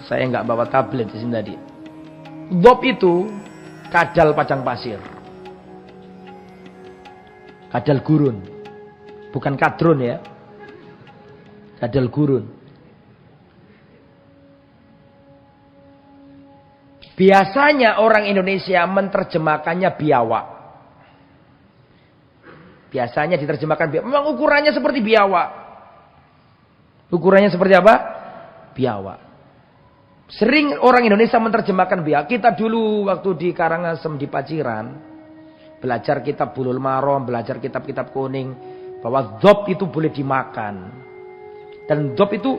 Saya nggak bawa tablet di sini tadi. Dhob itu kadal padang pasir. Kadal gurun. Bukan kadrun ya. Kadal gurun. Biasanya orang Indonesia menerjemahkannya biawak. Biasanya diterjemahkan biawak. Memang ukurannya seperti biawak. Ukurannya seperti apa? Biawak. Sering orang Indonesia menerjemahkan biawak. Kita dulu waktu di Karangasem di Paciran. Belajar kitab Bulul Maram. Belajar kitab-kitab kuning. Bahwa dhob itu boleh dimakan. Dan dhob itu.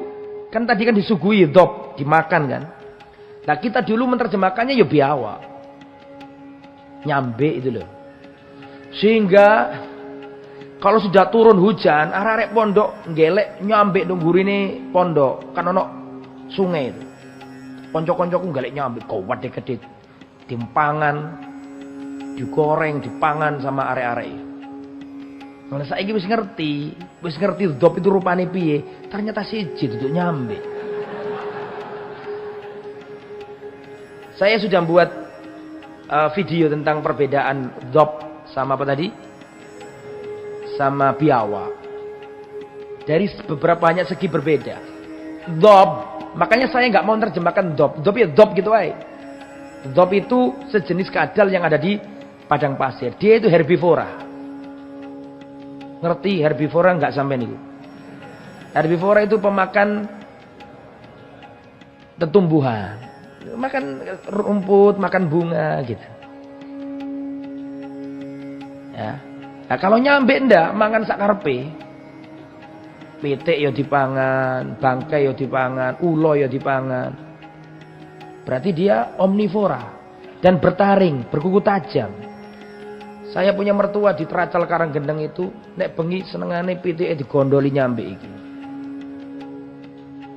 Kan tadi kan disuguhi dhob. Dimakan kan. Nah kita dulu menerjemahkannya ya biawak. Nyambe itu loh. Sehingga kalau sudah turun hujan, arek-arek pondok ngelek nyambe nunggurine pondok. Kan ono sungai itu. Konco-koncoku ngelek nyambe kuwat gede. Dimpangan, digoreng, dipangan sama arek-arek. Kalau saiki wis ngerti dhob itu rupane piye. Ternyata siji duduk nyambe. Saya sudah membuat video tentang perbedaan dhob sama apa tadi? Sama biawak. Dari beberapa banyak segi berbeda. Dhob, makanya saya nggak mau menerjemahkan dhob. Dhob ya dhob gitu aja. Dhob itu sejenis kadal yang ada di padang pasir. Dia itu herbivora. Ngerti herbivora nggak sampai nih? Herbivora itu pemakan tumbuhan. Makan rumput, makan bunga gitu. Ya. Nah, kalau nyambe ndak mangan sak karepe. Pitik ya dipangan, bangkai ya dipangan, ulo ya dipangan. Berarti dia omnivora dan bertaring, berkuku tajam. Saya punya mertua di Tracal Karanggendeng itu, nek bengi senengane pitike digondoli nyambe iki.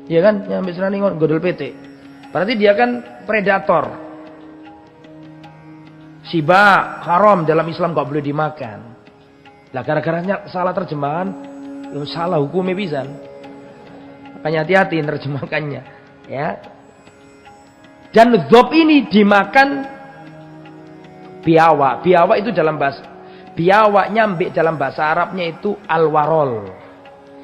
Iya kan? Nyambe senengane gondol pitik. Berarti dia kan predator. Siba haram dalam Islam gak boleh dimakan. Lah gara-garanya salah terjemahan, salah hukumnya pisan. Makanya hati-hati terjemahkannya, ya. Dan dhob ini dimakan biawak. Biawak itu dalam bahasa biawak nyambe dalam bahasa Arabnya itu al-warol.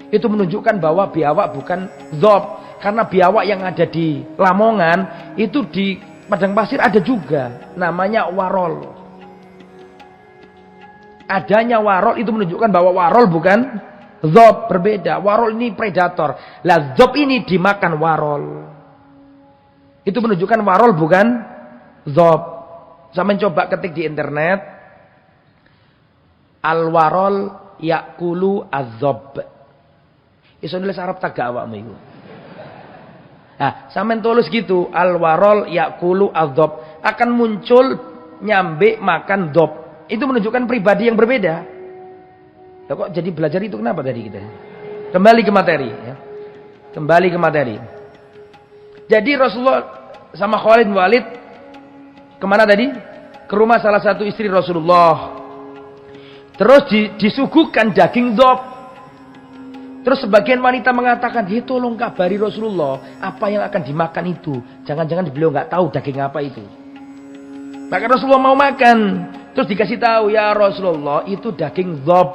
Itu menunjukkan bahwa biawak bukan dhob. Karena biawak yang ada di Lamongan itu di padang pasir ada juga. Namanya warol. Adanya warol itu menunjukkan bahwa warol bukan dhob, berbeda. Warol ini predator. Lah dhob ini dimakan warol. Itu menunjukkan warol bukan dhob. Saya mencoba ketik di internet. Al-warol yakulu az-dhob. Iso nulis Arab tagak awakmu iku. Nah, sampean tulis gitu, al-warol yakulu az-dhob, akan muncul nyambe makan dhob. Itu menunjukkan pribadi yang berbeda. Ya, kok jadi belajar itu kenapa tadi kita? Kembali ke materi ya. Kembali ke materi. Jadi Rasulullah sama Khalid bin Walid kemana tadi? Ke rumah salah satu istri Rasulullah. Terus disuguhkan daging dhob. Terus sebagian wanita mengatakan, tolong kabari Rasulullah, apa yang akan dimakan itu. Jangan-jangan beliau nggak tahu daging apa itu. Maka Rasulullah mau makan. Terus dikasih tahu, ya Rasulullah, itu daging dhob.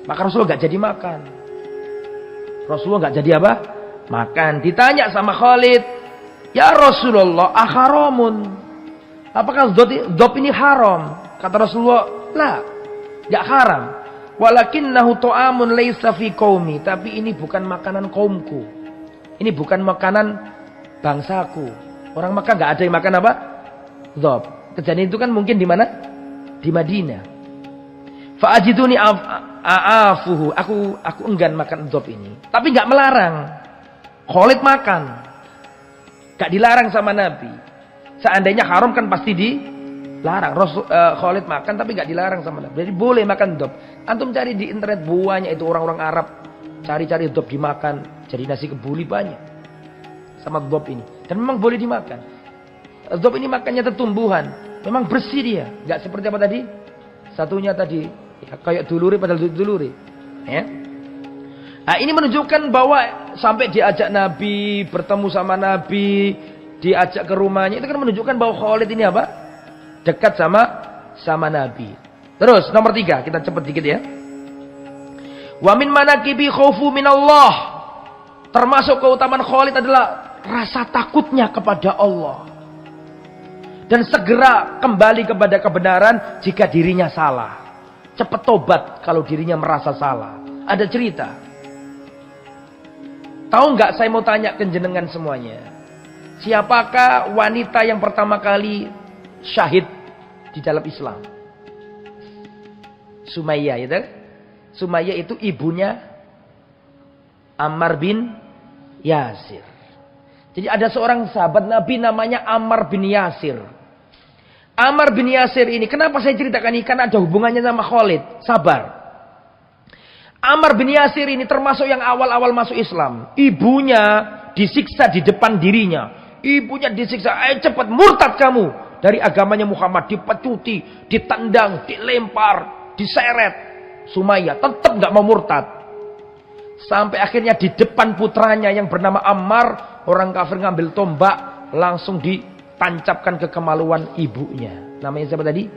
Maka Rasulullah nggak jadi makan. Rasulullah nggak jadi apa? Makan. Ditanya sama Khalid, ya Rasulullah, aharamun. Apakah dhob ini haram? Kata Rasulullah, lah, nggak haram. Walakinnahu ta'amun laisa fi qaumi, tapi ini bukan makanan kaumku. Ini bukan makanan bangsaku. Orang Makkah enggak ada yang makan apa? Dhob. Kejadian itu kan mungkin di mana? Di Madinah. Fa ajiduni aafuhu. Aku enggan makan dhob ini. Tapi enggak melarang. Khalid makan. Enggak dilarang sama Nabi. Seandainya haram kan pasti dilarang. Khalid makan tapi enggak dilarang sama Nabi. Jadi boleh makan dhob. Antum cari di internet buahnya itu orang-orang Arab cari-cari dhob dimakan, jadi nasi kebuli banyak sama dhob ini. Dan memang boleh dimakan. Dhab ini makannya tumbuhan. Memang bersih dia. Nggak seperti apa tadi? Satunya tadi. Ya, kayak duluri padahal duluri. Ya. Nah, ini menunjukkan bahwa sampai diajak Nabi, bertemu sama Nabi, diajak ke rumahnya. Itu kan menunjukkan bahwa Khalid ini apa? Dekat sama Nabi. Terus nomor 3. Kita cepat dikit ya. Wa min manaqibi khaufu minallah. Termasuk keutamaan Khalid adalah rasa takutnya kepada Allah. Dan segera kembali kepada kebenaran jika dirinya salah. Cepat tobat kalau dirinya merasa salah. Ada cerita. Tahu nggak, saya mau tanya ke jenengan semuanya. Siapakah wanita yang pertama kali syahid di dalam Islam? Sumayyah itu. Sumayyah itu ibunya Ammar bin Yasir. Jadi ada seorang sahabat Nabi namanya Ammar bin Yasir. Ammar bin Yasir ini, kenapa saya ceritakan ini? Karena ada hubungannya sama Khalid. Sabar. Ammar bin Yasir ini termasuk yang awal-awal masuk Islam. Ibunya disiksa di depan dirinya. Ibunya disiksa, ayo cepat murtad kamu. Dari agamanya Muhammad, dipecuti, ditendang, dilempar, diseret. Sumayyah tetap gak mau murtad. Sampai akhirnya di depan putranya yang bernama Ammar, orang kafir ngambil tombak, langsung ditancapkan ke kemaluan ibunya. Namanya siapa tadi?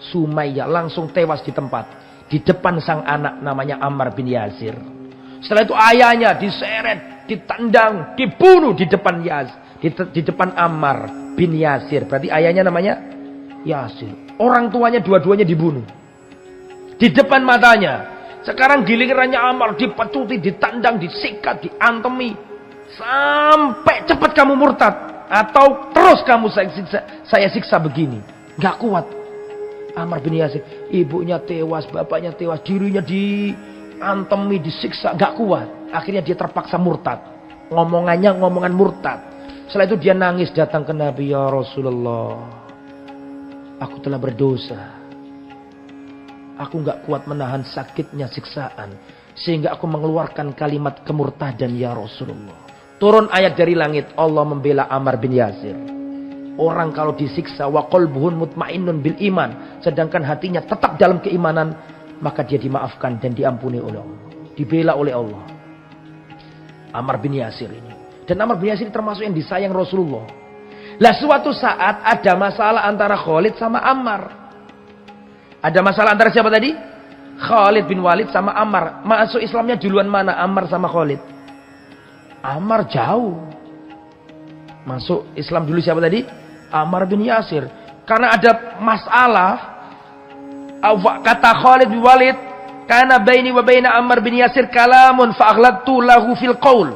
Sumayyah. Langsung tewas di tempat. Di depan sang anak namanya Ammar bin Yasir. Setelah itu ayahnya diseret, ditendang, dibunuh di depan di depan Ammar bin Yasir. Berarti ayahnya namanya Yasir. Orang tuanya dua-duanya dibunuh. Di depan matanya. Sekarang gilirannya Ammar dipecuti, ditendang, disikat, diantemi. Sampai cepat kamu murtad. Atau terus kamu saya siksa begini. Gak kuat. Ammar bin Yasir. Ibunya tewas, bapaknya tewas. Dirinya diantemi, disiksa. Gak kuat. Akhirnya dia terpaksa murtad. Ngomongannya ngomongan murtad. Setelah itu dia nangis datang ke Nabi. Ya Rasulullah. Aku telah berdosa. Aku gak kuat menahan sakitnya siksaan. Sehingga aku mengeluarkan kalimat kemurtadan ya Rasulullah. Turun ayat dari langit. Allah membela Ammar bin Yasir. Orang kalau disiksa. Wa qalbuhun mutmainnun bil iman. Sedangkan hatinya tetap dalam keimanan. Maka dia dimaafkan dan diampuni oleh Allah. Dibela oleh Allah. Ammar bin Yasir ini. Dan Ammar bin Yasir termasuk yang disayang Rasulullah. Lah suatu saat ada masalah antara Khalid sama Ammar. Ada masalah antara siapa tadi? Khalid bin Walid sama Ammar. Masuk Islamnya duluan mana? Ammar sama Khalid? Ammar jauh. Masuk Islam dulu siapa tadi? Ammar bin Yasir. Karena ada masalah. Kata Khalid bin Walid. Kana baini wa baina Ammar bin Yasir kalamun fa'aghlatu lahu fil qaul.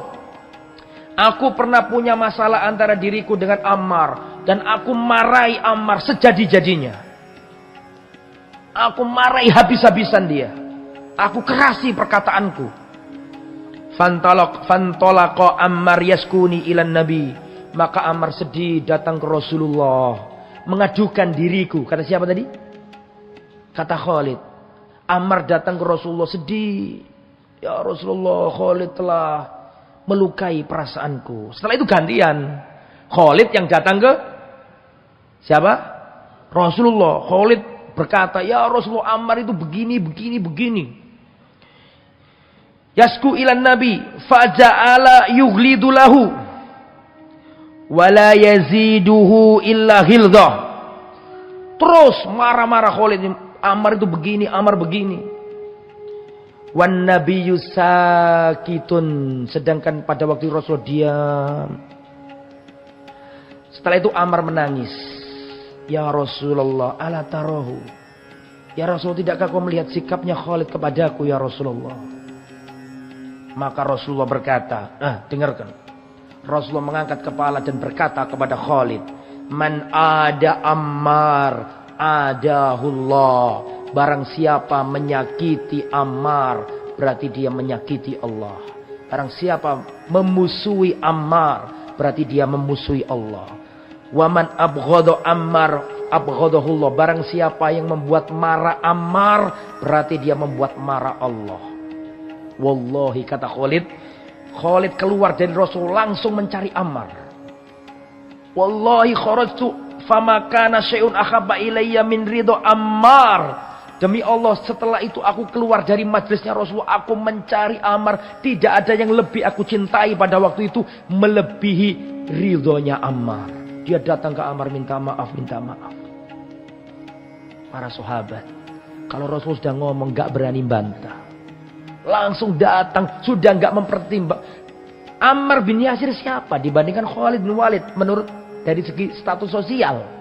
Aku pernah punya masalah antara diriku dengan Ammar. Dan aku marahi Ammar sejadi-jadinya. Aku marahi habis-habisan dia. Aku kerasi perkataanku. Fantalaqa Ammar yaskuni ilan Nabi. Maka Ammar sedih datang ke Rasulullah. Mengadukan diriku. Kata siapa tadi? Kata Khalid. Ammar datang ke Rasulullah sedih. Ya Rasulullah, Khalid telah melukai perasaanku. Setelah itu gantian. Khalid yang datang ke siapa? Rasulullah. Khalid berkata, ya Rasulullah, Ammar itu begini. Yasku ilan Nabi. Faja'ala yughlidu lahu. Wala yaziduhu illa ghildah. Terus marah-marah Khalid. Ammar itu begini, Ammar begini. Wan nabiyyu sakitun. Sedangkan pada waktu Rasul diam. Setelah itu Ammar menangis. Ya Rasulullah, ala tarahu. Ya Rasul, tidakkah kau melihat sikapnya Khalid kepadaku ya Rasulullah? Maka Rasulullah berkata, dengarkan. Rasulullah mengangkat kepala dan berkata kepada Khalid, Man ada Ammar, adahullah. Barang siapa menyakiti Ammar, berarti dia menyakiti Allah. Barang siapa memusuhi Ammar, berarti dia memusuhi Allah. Waman abghadu Ammar abghadahullah. Barang siapa yang membuat marah Ammar, berarti dia membuat marah Allah. Wallahi, kata Khalid. Khalid keluar dari Rasul langsung mencari Ammar. Wallahi kharajtu fama kana syai'un ahabba ilayya min ridho Ammar. Demi Allah, setelah itu aku keluar dari majelisnya Rasulullah, aku mencari Ammar. Tidak ada yang lebih aku cintai pada waktu itu melebihi ridhonya Ammar. Dia datang ke Ammar minta maaf, minta maaf. Para sahabat, kalau Rasul sudah ngomong gak berani bantah, langsung datang, sudah gak mempertimbang. Ammar bin Yasir siapa dibandingkan Khalid bin Walid menurut dari segi status sosial?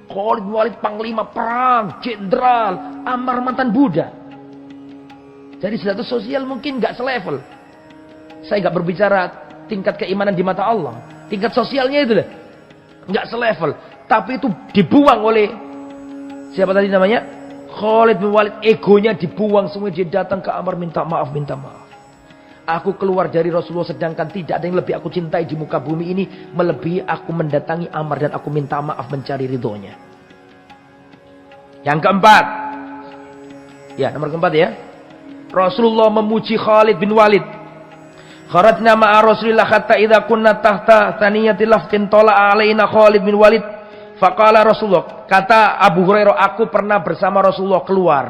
Khalid bin Walid panglima perang, jenderal. Ammar mantan budak. Jadi status sosial mungkin gak selevel. Saya gak berbicara tingkat keimanan di mata Allah. Tingkat sosialnya itu deh gak selevel. Tapi itu dibuang oleh siapa tadi namanya? Khalid bin Walid. Egonya dibuang semua. Dia datang ke Ammar minta maaf, minta maaf. Aku keluar dari Rasulullah sedangkan tidak ada yang lebih aku cintai di muka bumi ini melebihi aku mendatangi Ammar dan aku minta maaf mencari ridhonya. Yang keempat. Ya, nomor keempat ya. Rasulullah memuji Khalid bin Walid. Kharajna ma'a Rasulillah hatta idza kunna tahta thaniyati laftin tala alaina Khalid bin Walid. Faqala Rasulullah, kata Abu Hurairah, aku pernah bersama Rasulullah keluar.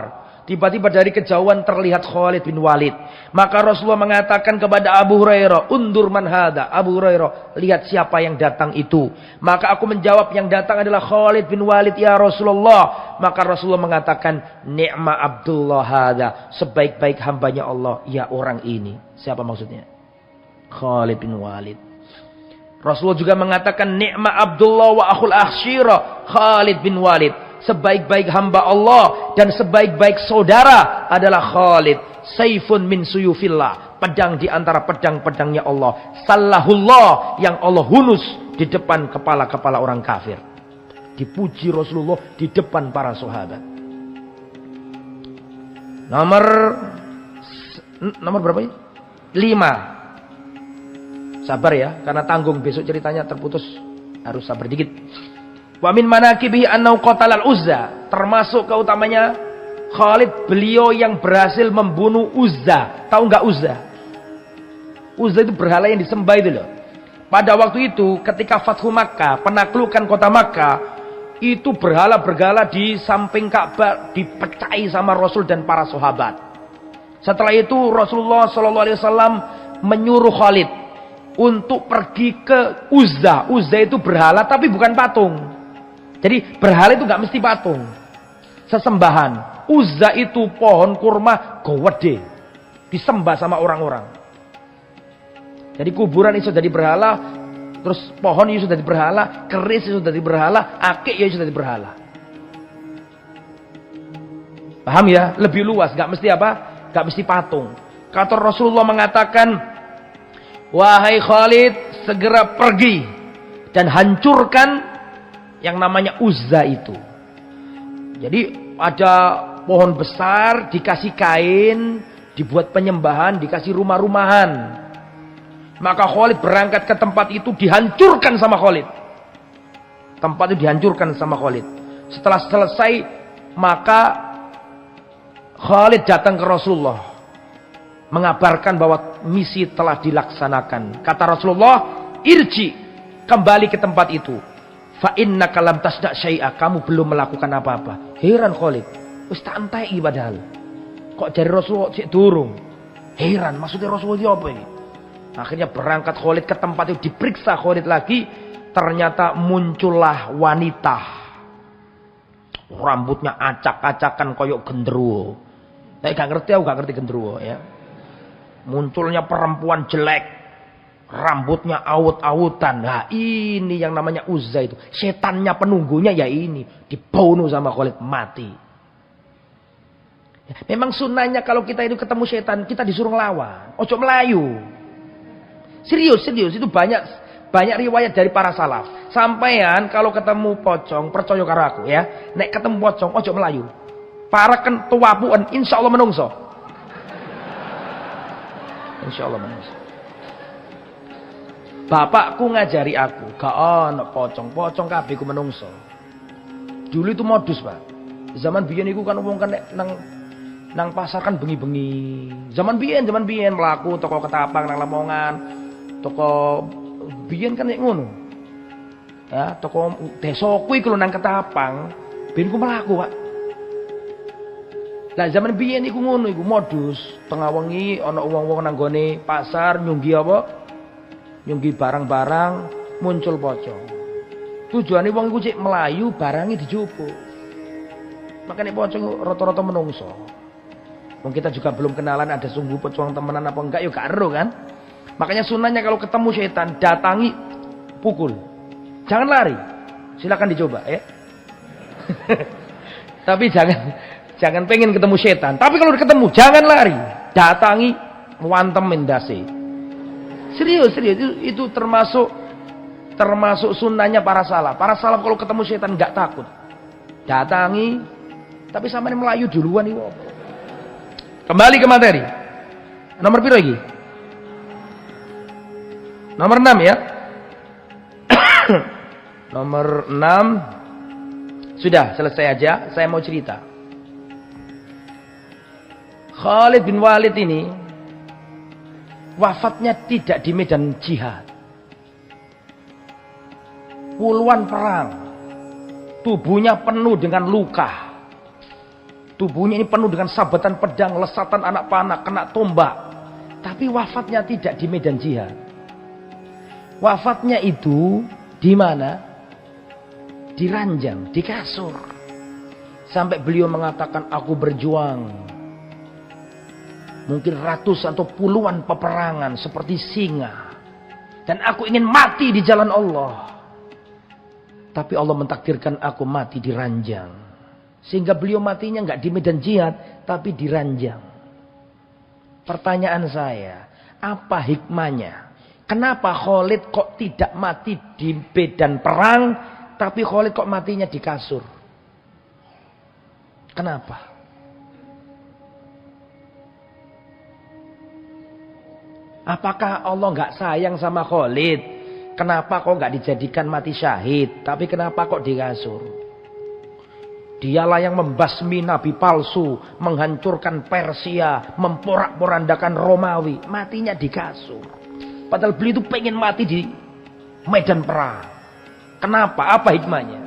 Tiba-tiba dari kejauhan terlihat Khalid bin Walid. Maka Rasulullah mengatakan kepada Abu Hurairah, undur man hada. Abu Hurairah, lihat siapa yang datang itu. Maka aku menjawab, yang datang adalah Khalid bin Walid ya Rasulullah. Maka Rasulullah mengatakan, ni'ma Abdullah hada. Sebaik-baik hambanya Allah, ya orang ini. Siapa maksudnya? Khalid bin Walid. Rasulullah juga mengatakan, ni'ma Abdullah wa akhul akhsyira Khalid bin Walid. Sebaik-baik hamba Allah dan sebaik-baik saudara adalah Khalid. Saifun min suyufillah. Pedang di antara pedang-pedangnya Allah. Sallahullah, yang Allah hunus di depan kepala-kepala orang kafir. Dipuji Rasulullah di depan para sahabat. Nomor berapa ini? 5. Sabar ya, karena tanggung besok ceritanya terputus. Harus sabar dikit. Wa min manaqibihi annau qatalal Uzza, termasuk keutamanya Khalid, beliau yang berhasil membunuh Uzza. Tahu enggak Uzza? Uzza itu berhala yang disembah itu loh. Pada waktu itu ketika Fathu Makkah, penaklukan kota Makkah, itu berhala-berhala di samping Ka'bah dipecahi sama Rasul dan para sahabat. Setelah itu Rasulullah SAW menyuruh Khalid untuk pergi ke Uzza. Uzza itu berhala tapi bukan patung. Jadi berhala itu gak mesti patung. Sesembahan. Uzza itu pohon kurma gede. Disembah sama orang-orang. Jadi kuburan itu jadi berhala. Terus pohon itu jadi berhala. Keris itu jadi berhala. Akik itu jadi berhala. Paham ya? Lebih luas. Gak mesti apa? Gak mesti patung. Kata Rasulullah mengatakan, wahai Khalid, segera pergi dan hancurkan yang namanya Uzza itu. Jadi ada pohon besar, dikasih kain, dibuat penyembahan, dikasih rumah-rumahan. Maka Khalid berangkat ke tempat itu, dihancurkan sama Khalid. Tempat itu dihancurkan sama Khalid. Setelah selesai, maka Khalid datang ke Rasulullah, mengabarkan bahwa misi telah dilaksanakan. Kata Rasulullah, irji, kembali ke tempat itu. Fa innaka lam tasda' syai'a, kamu belum melakukan apa-apa. Heran Khalid, wis tak entek iki padahal. Kok dari Rasulullah sik durung. Heran, maksudnya Rasulullah itu apa ini? Akhirnya berangkat Khalid ke tempat itu, diperiksa Khalid lagi, ternyata muncullah wanita. Rambutnya acak-acakan koyok gendruwo. Saya gak ngerti, aku gak ngerti gendruwo ya. Munculnya perempuan jelek. Rambutnya awut-awutan. Nah ini yang namanya Uzza itu. Setannya penunggunya ya ini. Dibunuh sama Khalid, mati. Memang sunnahnya kalau kita itu ketemu setan, kita disuruh ngelawan. Ojo melayu. Serius. Itu banyak riwayat dari para salaf. Sampean kalau ketemu pocong, percaya karo aku ya. Nek ketemu pocong, ojo melayu. Paraken tuwapuken, insyaallah menungso. Insyaallah menungso. Bapakku ngajari aku, gak ono pocong kabeh ku menungso. Dulu itu modus, Pak. Zaman biyen iku kan wong kan nang pasar kan bengi-bengi. Zaman biyen mlaku toko ketapang nang Lamongan. Toko biyen kan nek ngono. Ya, toko desaku iku lho nang Ketapang, ben ku mlaku, Pak. Lah zaman biyen iku ngono iku modus, tengah wengi ana wong-wong nang gone pasar nyunggi apa? Nyunggi barang-barang, muncul pocong. Tujuane wong iku cek melayu barange dijupuk. Makanya pocong rata-rata menungso. Wong kita juga belum kenalan ada sungguh pocong temenan apa enggak ya gak ero kan. Makanya sunahnya kalau ketemu setan datangi pukul. Jangan lari. Silakan dicoba ya. Tapi jangan pengen ketemu setan. Tapi kalau ketemu jangan lari. Datangi wantemin dasi. Serius itu termasuk sunnahnya para salaf. Para salaf kalau ketemu setan enggak takut. Datangi tapi sampeyan melayu duluan iku apa? Kembali ke materi. Nomor piro iki? Nomor 6 ya. Nomor 6. Sudah, selesai aja. Saya mau cerita. Khalid bin Walid ini wafatnya tidak di medan jihad. Puluhan perang. Tubuhnya penuh dengan luka. Tubuhnya ini penuh dengan sabatan pedang, lesatan anak panah, kena tombak. Tapi wafatnya tidak di medan jihad. Wafatnya itu di mana? Di ranjang, di kasur. Sampai beliau mengatakan, aku berjuang. Mungkin ratusan atau puluhan peperangan seperti singa. Dan aku ingin mati di jalan Allah. Tapi Allah mentakdirkan aku mati di ranjang. Sehingga beliau matinya nggak di medan jihad, tapi di ranjang. Pertanyaan saya, apa hikmahnya? Kenapa Khalid kok tidak mati di medan perang, tapi Khalid kok matinya di kasur? Kenapa? Apakah Allah nggak sayang sama Khalid? Kenapa kok nggak dijadikan mati syahid, tapi kenapa kok di kasur? Dialah yang membasmi nabi palsu, menghancurkan Persia, memporak-porandakan Romawi, matinya di kasur. Padahal beliau itu pengen mati di medan perang. Kenapa? Apa hikmahnya?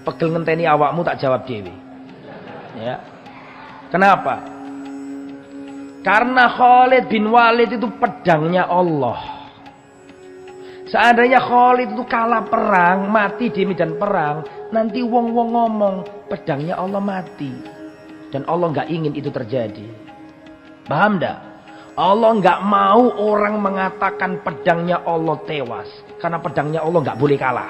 Pegel ngenteni awakmu tak jawab dewi. Ya. Kenapa? Karena Khalid bin Walid itu pedangnya Allah. Seandainya Khalid itu kalah perang, mati di medan perang, nanti wong-wong ngomong pedangnya Allah mati. Dan Allah nggak ingin itu terjadi. Paham nggak? Allah nggak mau orang mengatakan pedangnya Allah tewas. Karena pedangnya Allah nggak boleh kalah.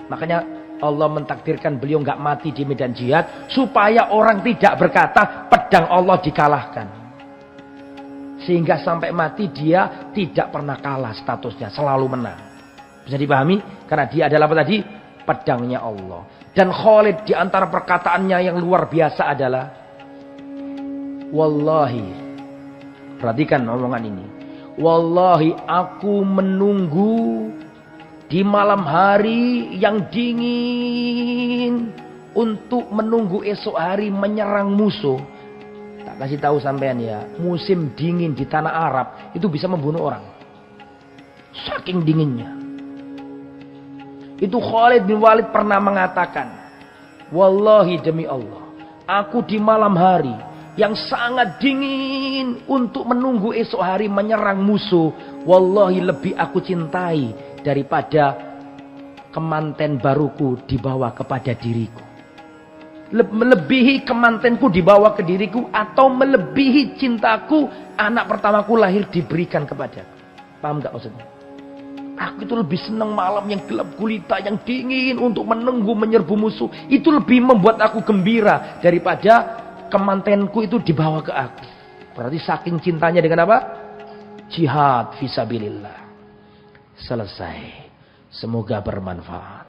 Makanya Allah mentakdirkan beliau nggak mati di medan jihad. Supaya orang tidak berkata pedang Allah dikalahkan. Sehingga sampai mati dia tidak pernah kalah statusnya. Selalu menang. Bisa dipahami? Karena dia adalah apa tadi? Pedangnya Allah. Dan Khalid di antara perkataannya yang luar biasa adalah wallahi. Perhatikan omongan ini. Wallahi aku menunggu di malam hari yang dingin untuk menunggu esok hari menyerang musuh. Tak kasih tahu sampean ya, musim dingin di tanah Arab itu bisa membunuh orang. Saking dinginnya. Itu Khalid bin Walid pernah mengatakan, wallahi demi Allah, aku di malam hari yang sangat dingin untuk menunggu esok hari menyerang musuh, wallahi lebih aku cintai daripada kemanten baruku dibawa kepada diriku. Melebihi kemantenku dibawa ke diriku, atau melebihi cintaku anak pertamaku lahir diberikan kepadaku. Paham gak maksudnya? Aku itu lebih senang malam yang gelap gulita, yang dingin untuk menunggu menyerbu musuh. Itu lebih membuat aku gembira daripada kemantenku itu dibawa ke aku. Berarti saking cintanya dengan apa? Jihad fisabilillah. Selesai. Semoga bermanfaat.